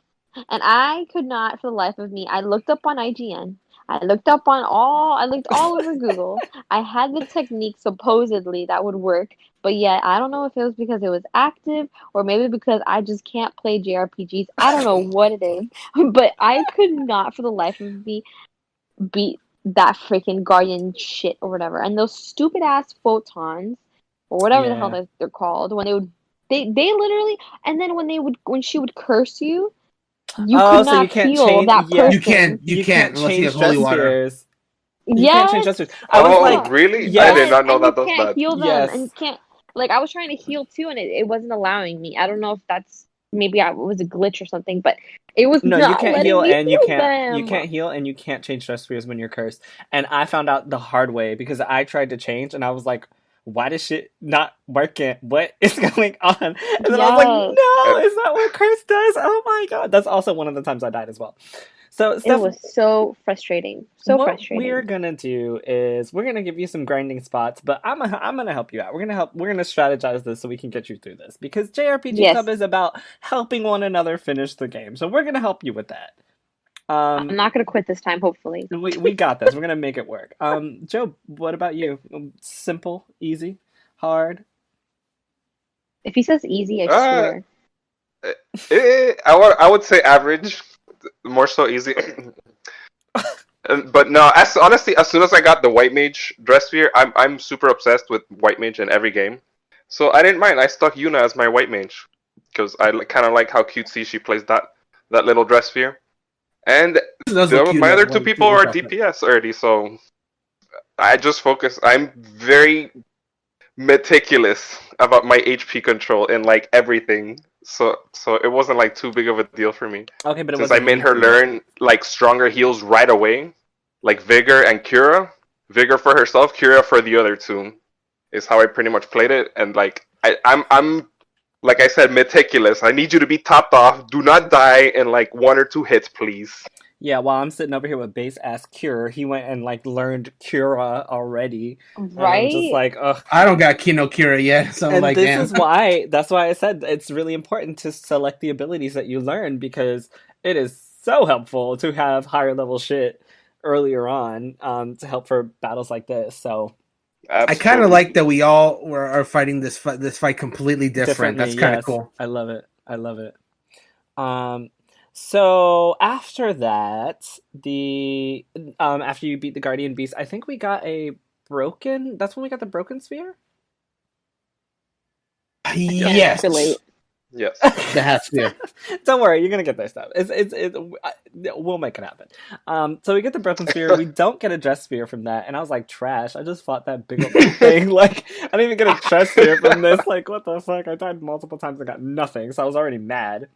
S2: And I could not, for the life of me. I looked up on IGN. I looked all over Google. I had the technique supposedly that would work, but yet I don't know if it was because it was active or maybe because I just can't play JRPGs. I don't know what it is, but I could not, for the life of me, beat that freaking guardian shit or whatever. And those stupid ass photons or whatever the hell
S1: Yeah.
S2: they're called, when they literally, and then when she would curse you, you
S1: Oh,
S2: could
S1: so you
S2: not
S1: can't
S2: heal
S1: change.
S2: that
S1: Yeah,
S2: person.
S3: You can't unless you
S1: change
S3: have holy
S1: dress
S3: water.
S1: spheres. You can't change
S2: Yes.
S1: dress spheres. I was
S4: Oh,
S1: like,
S4: really? I
S1: yes,
S4: did not know
S2: And you
S4: that was
S2: can't
S4: bad.
S2: heal them,
S1: yes.
S2: and you can't, like, I was trying to heal too, and it wasn't allowing me. I don't know if that's maybe it was a glitch or something, but it was
S1: No, you
S2: not
S1: can't
S2: letting
S1: heal
S2: me
S1: and
S2: heal
S1: you
S2: them.
S1: can't heal and you can't change dress spheres when you're cursed. And I found out the hard way because I tried to change and I was like, why does shit not working? What is going on? And then I was like,
S2: Yes,
S1: no,
S4: Uh,
S1: is that what curse does? Oh my god. That's also one of the times I died as well. So,
S2: it
S1: Steph,
S2: was so frustrating, so
S1: what we're
S2: frustrating.
S1: gonna do is we're gonna give you some grinding spots, but I'm gonna help you out. We're gonna strategize this so we can get you through this because JRPG Club
S2: Yes,
S1: is about helping one another finish the game. So we're gonna help you with that.
S2: I'm not gonna quit this time. Hopefully,
S1: We got this. We're gonna make it work. Joe, what about you? Simple, easy, hard.
S2: if he says easy, I
S4: uh,
S2: swear.
S4: I would say average, more so easy. But no, honestly, as soon as I got the white mage dress sphere, I'm super obsessed with white mage in every game. So I didn't mind. I stuck Yuna as my white mage because I kind of like how cutesy she plays that little dress sphere. And
S3: It does look cute
S4: my
S3: enough
S4: other two
S3: when
S4: people
S3: people
S4: are
S3: talk about it.
S4: DPS already, so I just focus. I'm very meticulous about my HP control in like everything. So it wasn't like too big of a deal for me
S1: Okay, but it
S4: since I
S1: wasn't
S4: made her
S1: easy.
S4: learn like stronger heals right away, like Vigor and Cura. Vigor for herself, Cura for the other two, is how I pretty much played it. And like I'm like I said, meticulous. I need you to be topped off. Do not die in like 1 or 2 hits, please.
S1: Yeah, while I'm sitting over here with base ass Cure, he went and like learned Cura already, and I'm just
S2: Right?
S1: like, ugh.
S3: I don't got Kino Kira yet, so I'm
S1: And
S3: like,
S1: this
S3: damn.
S1: is why, that's why I said it's really important to select the abilities that you learn because it is so helpful to have higher level shit earlier on to help for battles like this. So
S3: I kind of like that we all are fighting this fight completely different.
S1: differently,
S3: That's kind of
S1: yes.
S3: cool.
S1: I love it. I love it. So after that, the after you beat the Guardian Beast, I think we got a that's when we got the broken sphere?
S2: I can't
S3: Yes.
S2: relate.
S4: Yes.
S3: The hat spear.
S1: Don't worry, you're gonna get their stuff. We'll make it happen. So we get the broken spear. We don't get a dress spear from that, and I was like, trash. I just fought that big old thing. Like, I didn't even get a dress spear from this. Like, what the fuck? I died multiple times and got nothing, so I was already mad.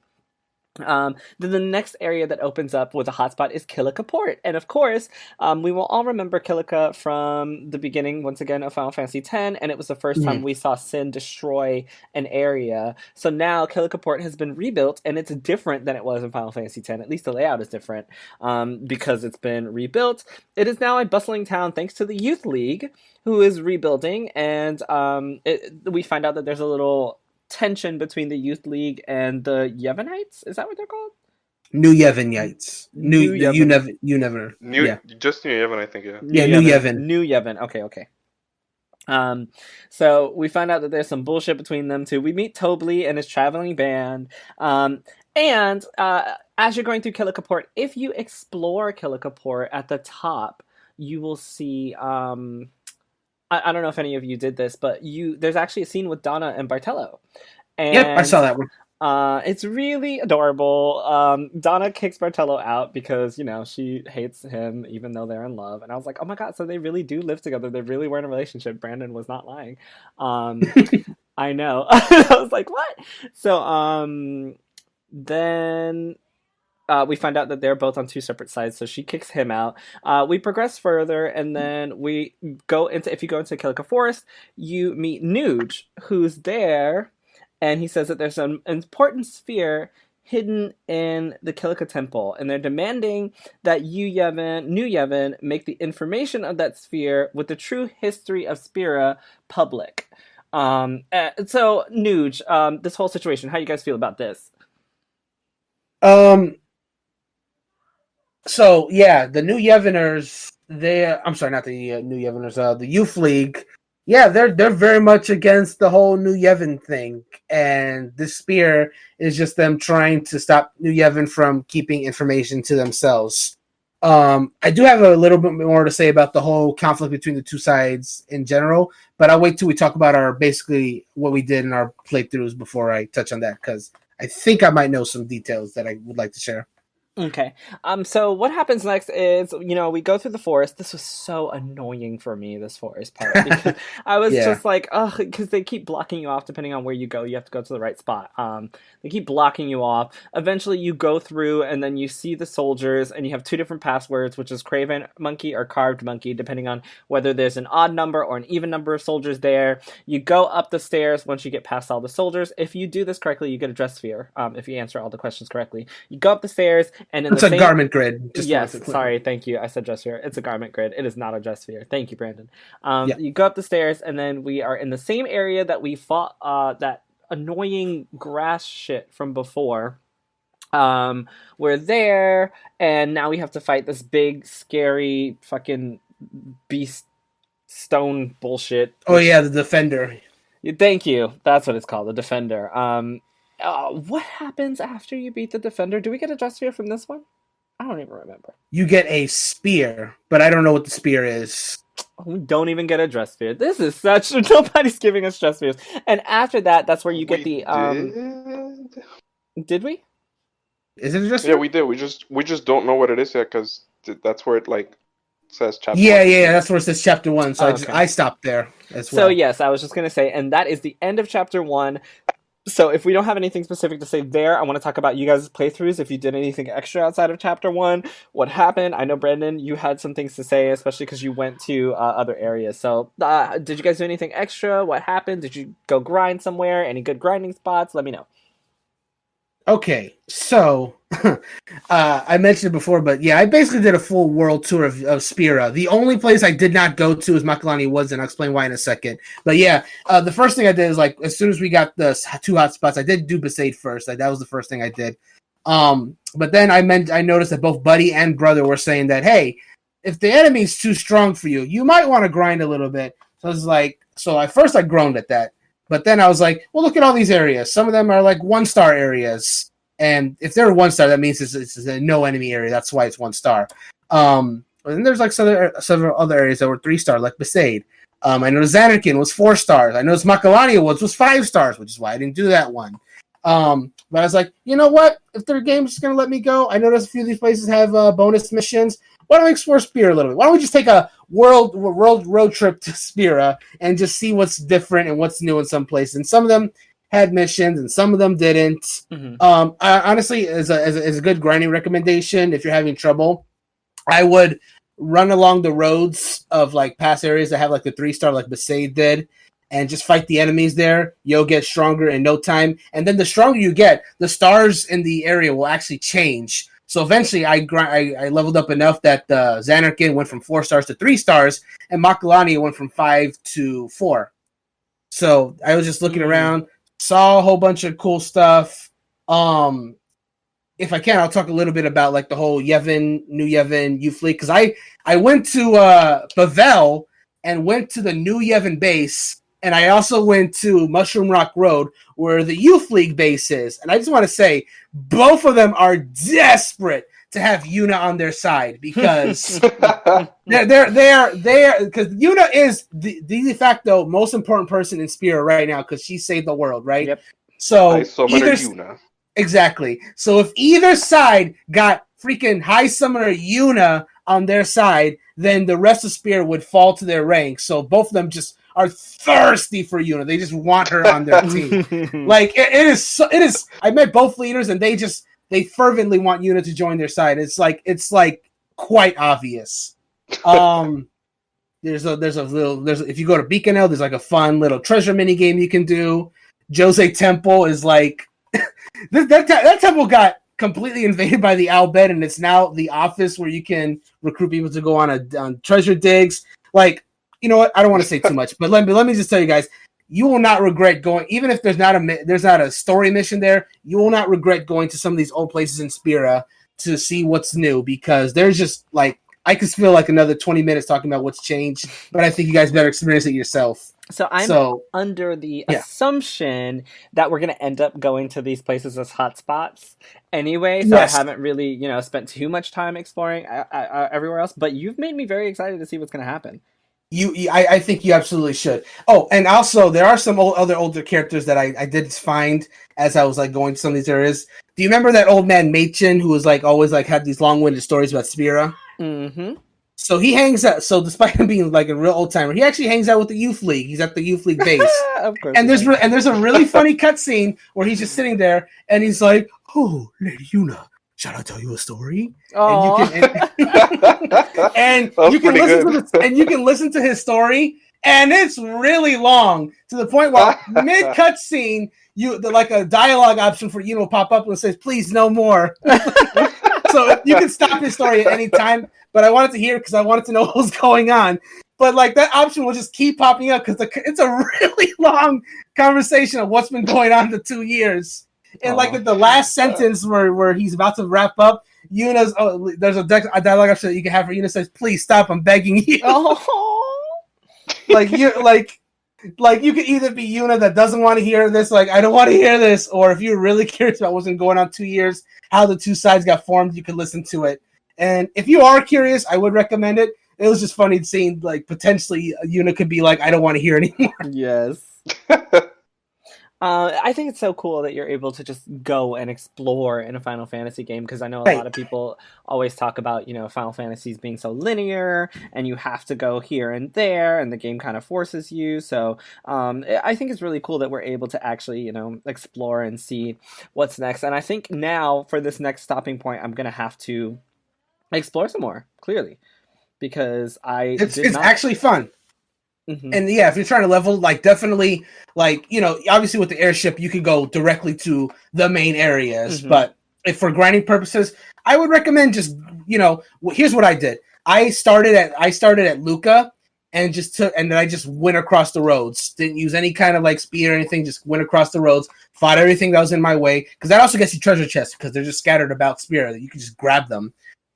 S1: Then the next area that opens up with a hotspot is Kilika Port. And of course, we will all remember Kilika from the beginning, once again, of Final Fantasy X, and it was the first time we saw Sin destroy an area. So now Kilika Port has been rebuilt, and it's different than it was in Final Fantasy X. At least the layout is different because it's been rebuilt. It is now a bustling town thanks to the Youth League, who is rebuilding, and we find out that there's a little tension between the Youth League and the Yevonites. Is that what they're called?
S3: New Yevonites.
S1: New Yevon.
S3: You never.
S4: Just New Yevon, I think. Yeah.
S3: New Yevon.
S1: New Yevon. Okay. So we find out that there's some bullshit between them two. We meet Tobli and his traveling band. And as you're going through Kilika Port, if you explore Kilika Port at the top, you will see. I don't know if any of you did this, but there's actually a scene with Donna and Bartello. And,
S3: yep, I saw that one.
S1: It's really adorable. Donna kicks Bartello out because, she hates him even though they're in love. And I was like, oh my god, so they really do live together. They really were in a relationship. Brandon was not lying. I know. I was like, what? So then we find out that they're both on two separate sides, so she kicks him out. We progress further, and then we go into, if you go into Kilika Forest, you meet Nuge, who's there, and he says that there's an important sphere hidden in the Kilika Temple, and they're demanding that New Yevon make the information of that sphere with the true history of Spira public. So, Nuge, this whole situation, how you guys feel about this?
S3: So yeah, the New Yevoners, I'm sorry, not the New Yevoners, the Youth League. Yeah, they're very much against the whole New Yevon thing, and this spear is just them trying to stop New Yevon from keeping information to themselves. I do have a little bit more to say about the whole conflict between the two sides in general, but I'll wait till we talk about basically what we did in our playthroughs before I touch on that, because I think I might know some details that I would like to share.
S1: Okay. So what happens next is, we go through the forest. This was so annoying for me, this forest part. Because I was just like, ugh, because they keep blocking you off depending on where you go. You have to go to the right spot. They keep blocking you off. Eventually you go through and then you see the soldiers and you have two different passwords, which is Craven Monkey or Carved Monkey, depending on whether there's an odd number or an even number of soldiers there. You go up the stairs once you get past all the soldiers. If you do this correctly, you get a dress sphere. If you answer all the questions correctly. You go up the stairs. And
S3: it's a garment grid.
S1: Yes, sorry, thank you. I said dress sphere. It's a garment grid. It is not a dress sphere. Thank you, Brandon. You go up the stairs, and then we are in the same area that we fought that annoying grass shit from before. We're there, and now we have to fight this big, scary, fucking beast stone bullshit.
S3: Oh yeah, the Defender.
S1: Thank you. That's what it's called, the Defender. What happens after you beat the Defender? Do we get a dress sphere from this one? I don't even remember.
S3: You get a spear, but I don't know what the spear is.
S1: We don't even get a dress sphere. This is such... Nobody's giving us dress spheres. And after that, that's where you get the... Did we?
S3: Is it a dress sphere?
S4: Yeah, we did. We just don't know what it is yet, because that's where it, says chapter 1.
S3: Yeah, that's where it says chapter 1. So I stopped there as well.
S1: So yes, I was just going to say, and that is the end of chapter 1. So if we don't have anything specific to say there, I want to talk about you guys' playthroughs. If you did anything extra outside of chapter 1, what happened? I know, Brendan, you had some things to say, especially because you went to other areas. So did you guys do anything extra? What happened? Did you go grind somewhere? Any good grinding spots? Let me know.
S3: Okay, so I mentioned it before, but yeah, I basically did a full world tour of Spira. The only place I did not go to is Makalani Woods, and I'll explain why in a second. But yeah, the first thing I did is as soon as we got the two hot spots, I did do Besaid first. That was the first thing I did. But then I noticed that both Buddy and Brother were saying that, hey, if the enemy's too strong for you, you might want to grind a little bit. So I was like, at first I groaned at that. But then I was like, well, look at all these areas. Some of them are 1-star areas. And if they're 1-star, that means it's a no enemy area. That's why it's 1-star. And then there's several other areas that were 3-star, like Besaid. I know Xanarkin was 4 stars. I know Makalani was 5 stars, which is why I didn't do that one. But I was like, you know what? If their game's just gonna let me go, I noticed a few of these places have bonus missions. Why don't we explore Spira a little bit? Why don't we just take a world road trip to Spira and just see what's different and what's new in some places? And some of them had missions, and some of them didn't.
S1: Mm-hmm.
S3: I, honestly, as a good grinding recommendation, if you're having trouble, I would run along the roads of like past areas that have like the 3-star, like Besaid did, and just fight the enemies there. You'll get stronger in no time. And then the stronger you get, the stars in the area will actually change. So eventually I leveled up enough that Xanarkin went from 4 stars to 3 stars, and Makalani went from 5 to 4. So I was just looking around, saw a whole bunch of cool stuff. If I can, I'll talk a little bit about like the whole New Yevon U fleet, because I went to Bavel and went to the New Yevon base, and I also went to Mushroom Rock Road where the Youth League base is. And I just want to say both of them are desperate to have Yuna on their side, because they're because Yuna is the de facto most important person in Spira right now, because she saved the world, right?
S1: Yep.
S3: So
S4: I summon Yuna.
S3: Exactly. So if either side got freaking High Summoner Yuna on their side, then the rest of Spear would fall to their ranks. So both of them just are thirsty for Yuna. They just want her on their team. Like it is. I met both leaders, and they fervently want Yuna to join their side. It's like quite obvious. There's if you go to Beaconell, there's like a fun little treasure mini game you can do. Jose Temple is like that temple got completely invaded by the Al Bed, and it's now the office where you can recruit people to go on treasure digs. Like, you know what? I don't want to say too much, but let me just tell you guys, you will not regret going. Even if there's not a story mission there, you will not regret going to some of these old places in Spira to see what's new, because there's just like, I could feel like another 20 minutes talking about what's changed, but I think you guys better experience it yourself.
S1: So I'm under the assumption that we're going to end up going to these places as hotspots anyway. So yes. I haven't really, spent too much time exploring everywhere else. But you've made me very excited to see what's going to happen.
S3: I think you absolutely should. Oh, and also there are some other older characters that I did find as I was like going to some of these areas. Do you remember that old man Machen who was like always like had these long-winded stories about Spira?
S1: Mm-hmm.
S3: So he hangs out. So despite him being like a real old timer, he actually hangs out with the Youth League. He's at the Youth League base.
S1: Of course.
S3: And there's a really funny cutscene where he's just sitting there and he's like, "Oh, Lady Yuna, shall I tell you a story?" And you can listen to his story, and it's really long to the point where mid cutscene, like a dialogue option for Yuna will pop up and says, "Please, no more." So you can stop his story at any time. But I wanted to hear because I wanted to know what was going on. But like that option will just keep popping up because it's a really long conversation of what's been going on in the 2 years. And like at the last sentence where he's about to wrap up, Yuna's there's a dialogue option that you can have for Yuna says, "Please stop, I'm begging you." Like you could either be Yuna that doesn't want to hear this, like I don't want to hear this, or if you're really curious about what's been going on 2 years, how the two sides got formed, you can listen to it. And if you are curious, I would recommend it. It was just funny seeing, like, potentially Yuna could be like, "I don't want to hear anymore."
S1: Yes. I think it's so cool that you're able to just go and explore in a Final Fantasy game, because I know a lot of people always talk about, Final Fantasies being so linear, and you have to go here and there, and the game kind of forces you. So I think it's really cool that we're able to actually, explore and see what's next. And I think now, for this next stopping point, I'm going to have to explore some more, clearly, because it's
S3: actually fun. Mm-hmm. And yeah, if you're trying to level, like definitely, like obviously with the airship you can go directly to the main areas, mm-hmm. But if for grinding purposes, I would recommend just here's what I did. I started at Luca and then I just went across the roads. Didn't use any kind of like speed or anything. Just went across the roads, fought everything that was in my way, because that also gets you treasure chests because they're just scattered about Spira that you can just grab them.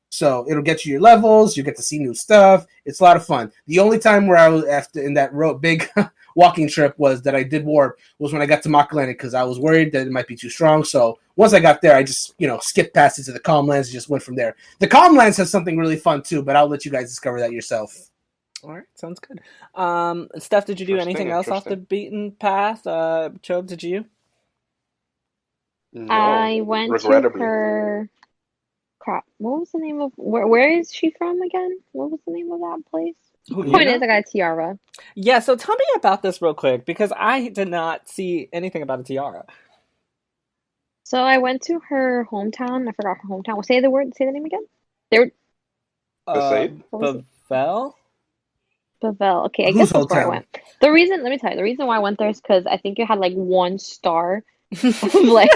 S3: So it'll get you your levels. You get to see new stuff. It's a lot of fun. The only time where I was in that big walking trip that I did warp was when I got to Makalani, because I was worried that it might be too strong. So once I got there, I just skipped past it to the Calm Lands and just went from there. The Calm Lands has something really fun too, but I'll let you guys discover that yourself.
S1: All right, sounds good. Steph, did you do anything else off the beaten path? Chobe, did you?
S4: No,
S2: I went to
S4: regrettably.
S2: her. Crap. What was the name of where is she from again? What was the name of that place?
S1: Who,
S2: Point
S1: Yuna?
S2: is, I got a tiara.
S1: Yeah, so tell me about this real quick because I did not see anything about a tiara.
S2: So I went to her hometown. I forgot her hometown. Well, say the word. Say the name again. There.
S4: Besaid?
S2: What was it?
S1: Bavel?
S2: Bavel. Okay, I
S3: Whose
S2: guess that's where I
S3: hometown?
S2: went. Let me tell you, the reason why I went there is because I think it had like 1 star of like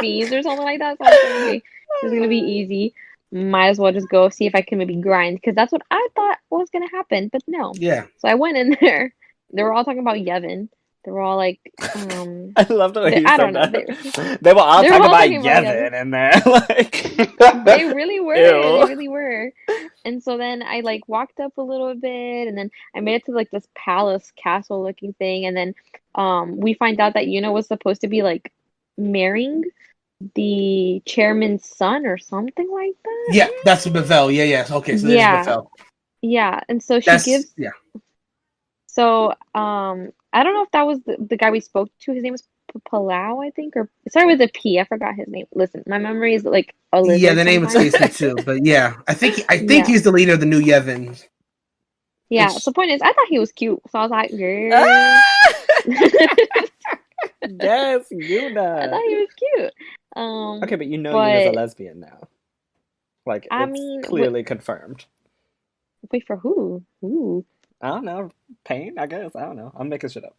S2: fees or something like that. So I was like, okay, this is gonna be easy. Might as well just go see if I can maybe grind because that's what I thought was gonna happen, but no.
S3: Yeah.
S2: So I went in there. They were all talking about Yevon. They were all like,
S1: I love the way you
S2: I
S1: said
S2: don't know.
S1: that. They were all
S2: They were
S1: talking
S2: all
S1: about
S2: talking about
S1: Yevon in there. Like,
S2: They really were.
S1: Ew.
S2: They really were. And so then I like walked up a little bit and then I made it to like this palace castle looking thing and then we find out that Yuna was supposed to be like marrying the chairman's son or something like that.
S3: Yeah, that's Bevel. Yeah. Okay, so
S2: Yeah.
S3: there's Bevel.
S2: Yeah. And so she
S3: That's
S2: gives
S3: yeah.
S2: so I don't know if that was the guy we spoke to. His name was Palau, I think, or it started with a P. I forgot his name. Listen, my memory is like a lizard.
S3: Yeah, the name
S2: sometimes.
S3: escapes me too, but yeah, I think
S2: Yeah.
S3: he's the leader of the new Yevon.
S2: Yeah,
S3: It's-
S2: so the point is, I thought he was cute, so I was like, girl.
S1: Ah!
S2: I
S1: Yes, Yuna.
S2: thought he was cute.
S1: Okay, but you know Yuna's a
S2: but
S1: lesbian now. Like,
S2: I
S1: it's
S2: mean,
S1: clearly confirmed.
S2: wait for who? Who?
S1: I don't know. Pain, I guess. I don't know. I'm making shit up.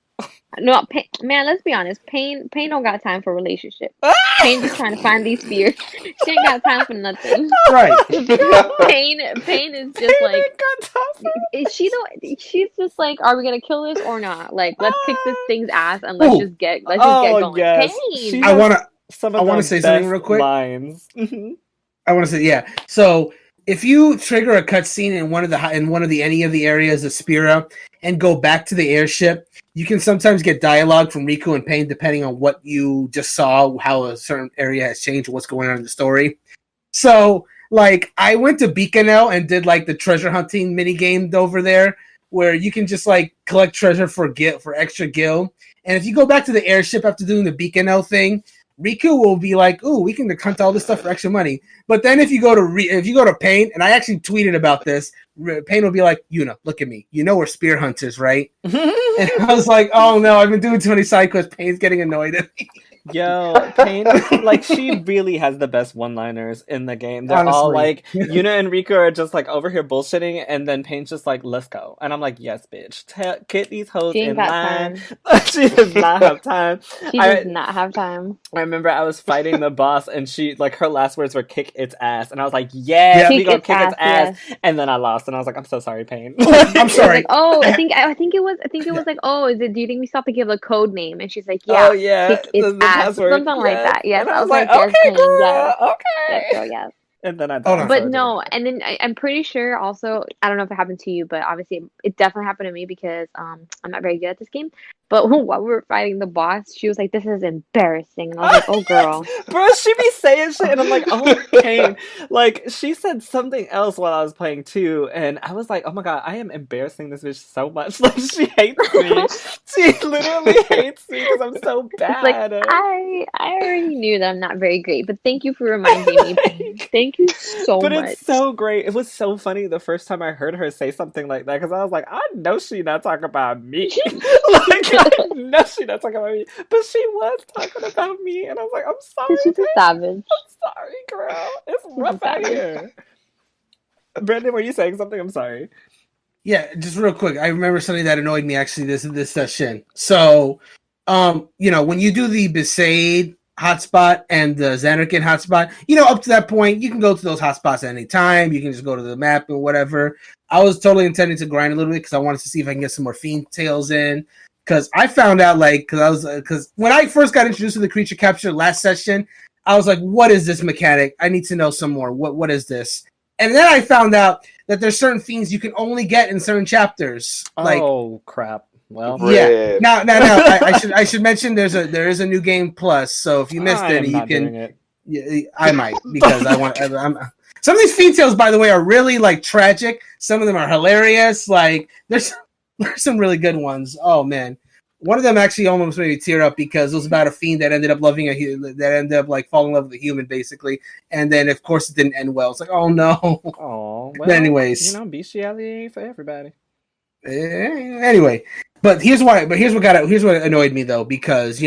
S2: No, man. Let's be honest. Pain don't got time for relationship. Pain just trying to find these spheres. She ain't got time for nothing.
S3: Right.
S2: Pain is just like. Is she she's just like, are we gonna kill this or not? Like, let's kick this thing's ass and let's
S3: Ooh.
S2: just get going.
S1: Yes.
S2: Pain.
S1: She
S3: I
S1: has
S3: wanna
S1: some of
S3: I wanna
S1: the
S3: say something
S1: best
S3: real quick.
S1: lines. Mhm.
S3: I want to say yeah. So if you trigger a cutscene in one of the any of the areas of Spira and go back to the airship, you can sometimes get dialogue from Riku and Pain depending on what you just saw, how a certain area has changed, what's going on in the story. So like I went to Beaconel and did like the treasure hunting mini game over there where you can just like collect treasure for extra gil. And if you go back to the airship after doing the Beaconel thing, Riku will be like, "Ooh, we can hunt all this stuff for extra money." But then if you go to Pain, and I actually tweeted about this, Pain will be like, "Yuna, look at me. You know we're spear hunters, right?" And I was like, "Oh no, I've been doing too many side quests. Pain's getting annoyed at me."
S1: Yo, Pain, like, she really has the best one-liners in the game. They're all
S3: Honestly.
S1: like, Yuna and Riku are just like over here bullshitting, and then Pain's just like, let's go. And I'm like, yes, bitch. Get these hoes
S2: She ain't
S1: in
S2: got
S1: line.
S2: time.
S1: She does not have time.
S2: She does not have time.
S1: I remember I was fighting the boss, and she, like, her last words were kick its ass. And I was like, yes, we gonna kick its ass.
S2: Yes.
S1: And then I lost, and I was like, I'm so sorry, Pain.
S3: I'm sorry.
S2: Like, oh, I think it was like, oh, is it? Do you think we still have to give a code name? And she's like, yeah,
S1: Oh, yeah.
S2: kick its
S1: the
S2: ass,
S1: password,
S2: something like that. Yes,
S1: And I was
S2: like,
S1: like,
S2: yes,
S1: okay,
S2: Pain,
S1: girl,
S2: yes,
S1: okay.
S2: yes, girl, yes.
S1: And then I
S3: Hold
S1: died.
S3: on.
S1: so I
S2: But
S1: didn't.
S2: no, and then I'm pretty sure also, I don't know if it happened to you, but obviously it definitely happened to me because I'm not very good at this game. But while we were fighting the boss, she was like, "This is embarrassing," and I was like, "Oh, girl."
S1: Bro, she be saying shit, and I'm like, oh, Pain. Like, she said something else while I was playing too, and I was like, oh my god, I am embarrassing this bitch so much. Like, she hates me. She literally hates me because I'm so bad.
S2: Like, I already knew that I'm not very great, but thank you for reminding me. Pain. Thank you so
S1: But
S2: much.
S1: it's so great. It was so funny the first time I heard her say something like that because I was like, I know she not talking about me. Like, I know she not talking about me. But she was talking about me, and I was like, I'm sorry.
S2: She's a savage.
S1: I'm sorry, girl. It's
S2: She's a
S1: rough out
S2: savage.
S1: here. Brandon, were you saying something? I'm sorry.
S3: Yeah, just real quick. I remember something that annoyed me actually this session. So, when you do the Besaid hotspot and the Xanarkin hotspot, up to that point, you can go to those hotspots at any time. You can just go to the map and whatever. I was totally intending to grind a little bit because I wanted to see if I can get some more Fiend Tails in. Because I found out, because when I first got introduced to the creature capture last session, I was like, what is this mechanic? I need to know some more. What is this? And then I found out that there's certain fiends you can only get in certain chapters.
S1: Oh, crap. Well,
S3: Yeah.
S4: Red.
S3: Now, I should mention there is a new game plus. So if you missed
S1: I am
S3: any, you
S1: not doing
S3: can.
S1: it.
S3: Yeah, I might because I want. I'm. Some of these Fiend Tales, by the way, are really like tragic. Some of them are hilarious. Like there's some really good ones. Oh man, one of them actually almost made me tear up because it was about a fiend that ended up like falling in love with a human basically, and then of course it didn't end well. It's like, oh no.
S1: Oh,
S3: But anyways,
S1: bestiality ain't for everybody.
S3: Anyway, here's what annoyed me though, because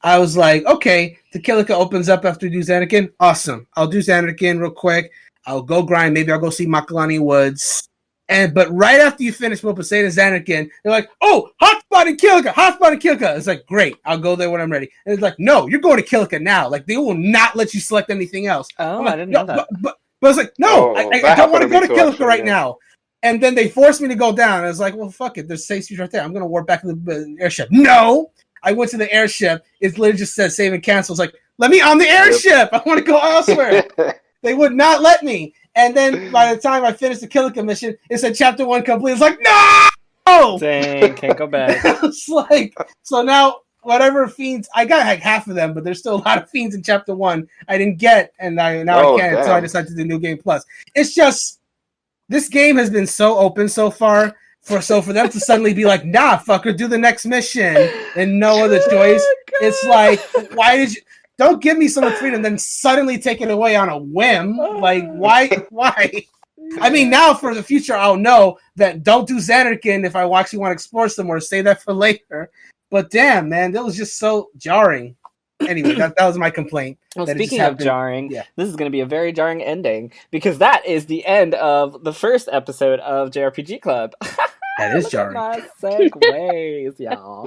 S3: I was like, okay, the Kilika opens up after we do Xanarkand. Awesome. I'll do Xanarkand real quick. I'll go grind. Maybe I'll go see Makalani Woods. But right after you finish Mopaseda Xanarkand, they're like, oh, hotspot in Kilika. It's like, great, I'll go there when I'm ready. And it's like, no, you're going to Kilika now. Like, they will not let you select anything else.
S1: Oh,
S3: like,
S1: I didn't know that.
S3: But it's like, no, I don't want to go to Kilika right now. And then they forced me to go down. I was like, well, fuck it. There's safe seats right there. I'm going to warp back to the airship. No! I went to the airship. It literally just says save and cancel. It's like, let me on the airship. I want to go elsewhere. They would not let me. And then by the time I finished the Kilika mission, it said chapter 1 complete. It's like, no!
S1: Dang, can't go back.
S3: It's like, so now whatever fiends, I got like half of them, but there's still a lot of fiends in chapter 1 I didn't get. And I can't. So I decided to do New Game Plus. It's just, this game has been so open so far. For them to suddenly be like, nah, fucker, do the next mission and no other choice. It's like, why did you? Don't give me so much freedom, then suddenly take it away on a whim. Like, why? I mean, now for the future, I'll know that don't do Xanarkand if I actually want to explore somewhere. Save that for later. But damn, man, that was just so jarring. Anyway, that was my complaint.
S1: Well, speaking of jarring, This is going to be a very jarring ending because that is the end of the first episode of JRPG Club.
S3: That is jarring.
S1: My segues, y'all.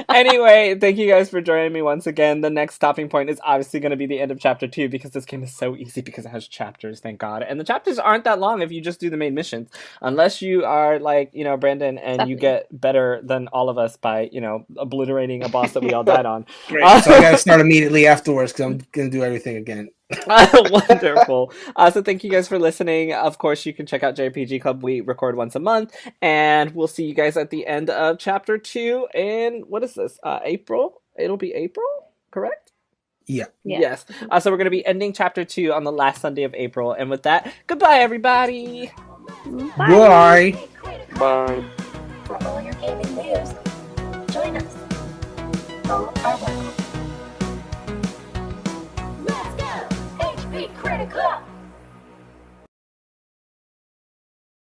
S1: Anyway, thank you guys for joining me once again. The next stopping point is obviously going to be the end of chapter 2 because this game is so easy because it has chapters, thank God. And the chapters aren't that long if you just do the main missions. Unless you are like, Brandon, and you get better than all of us by, obliterating a boss that we all died on.
S3: Great. So I got to start immediately afterwards because I'm going to do everything again.
S1: Wonderful. So thank you guys for listening. Of course, you can check out JRPG Club. We record once a month, and we'll see you guys at the end of chapter 2 in, what is this, April? It'll be April, correct?
S3: Yeah.
S1: Yes. So we're going to be ending chapter 2 on the last Sunday of April, and with that, goodbye, everybody.
S3: Bye.
S4: Bye.
S6: For all your gaming news, join us. Follow our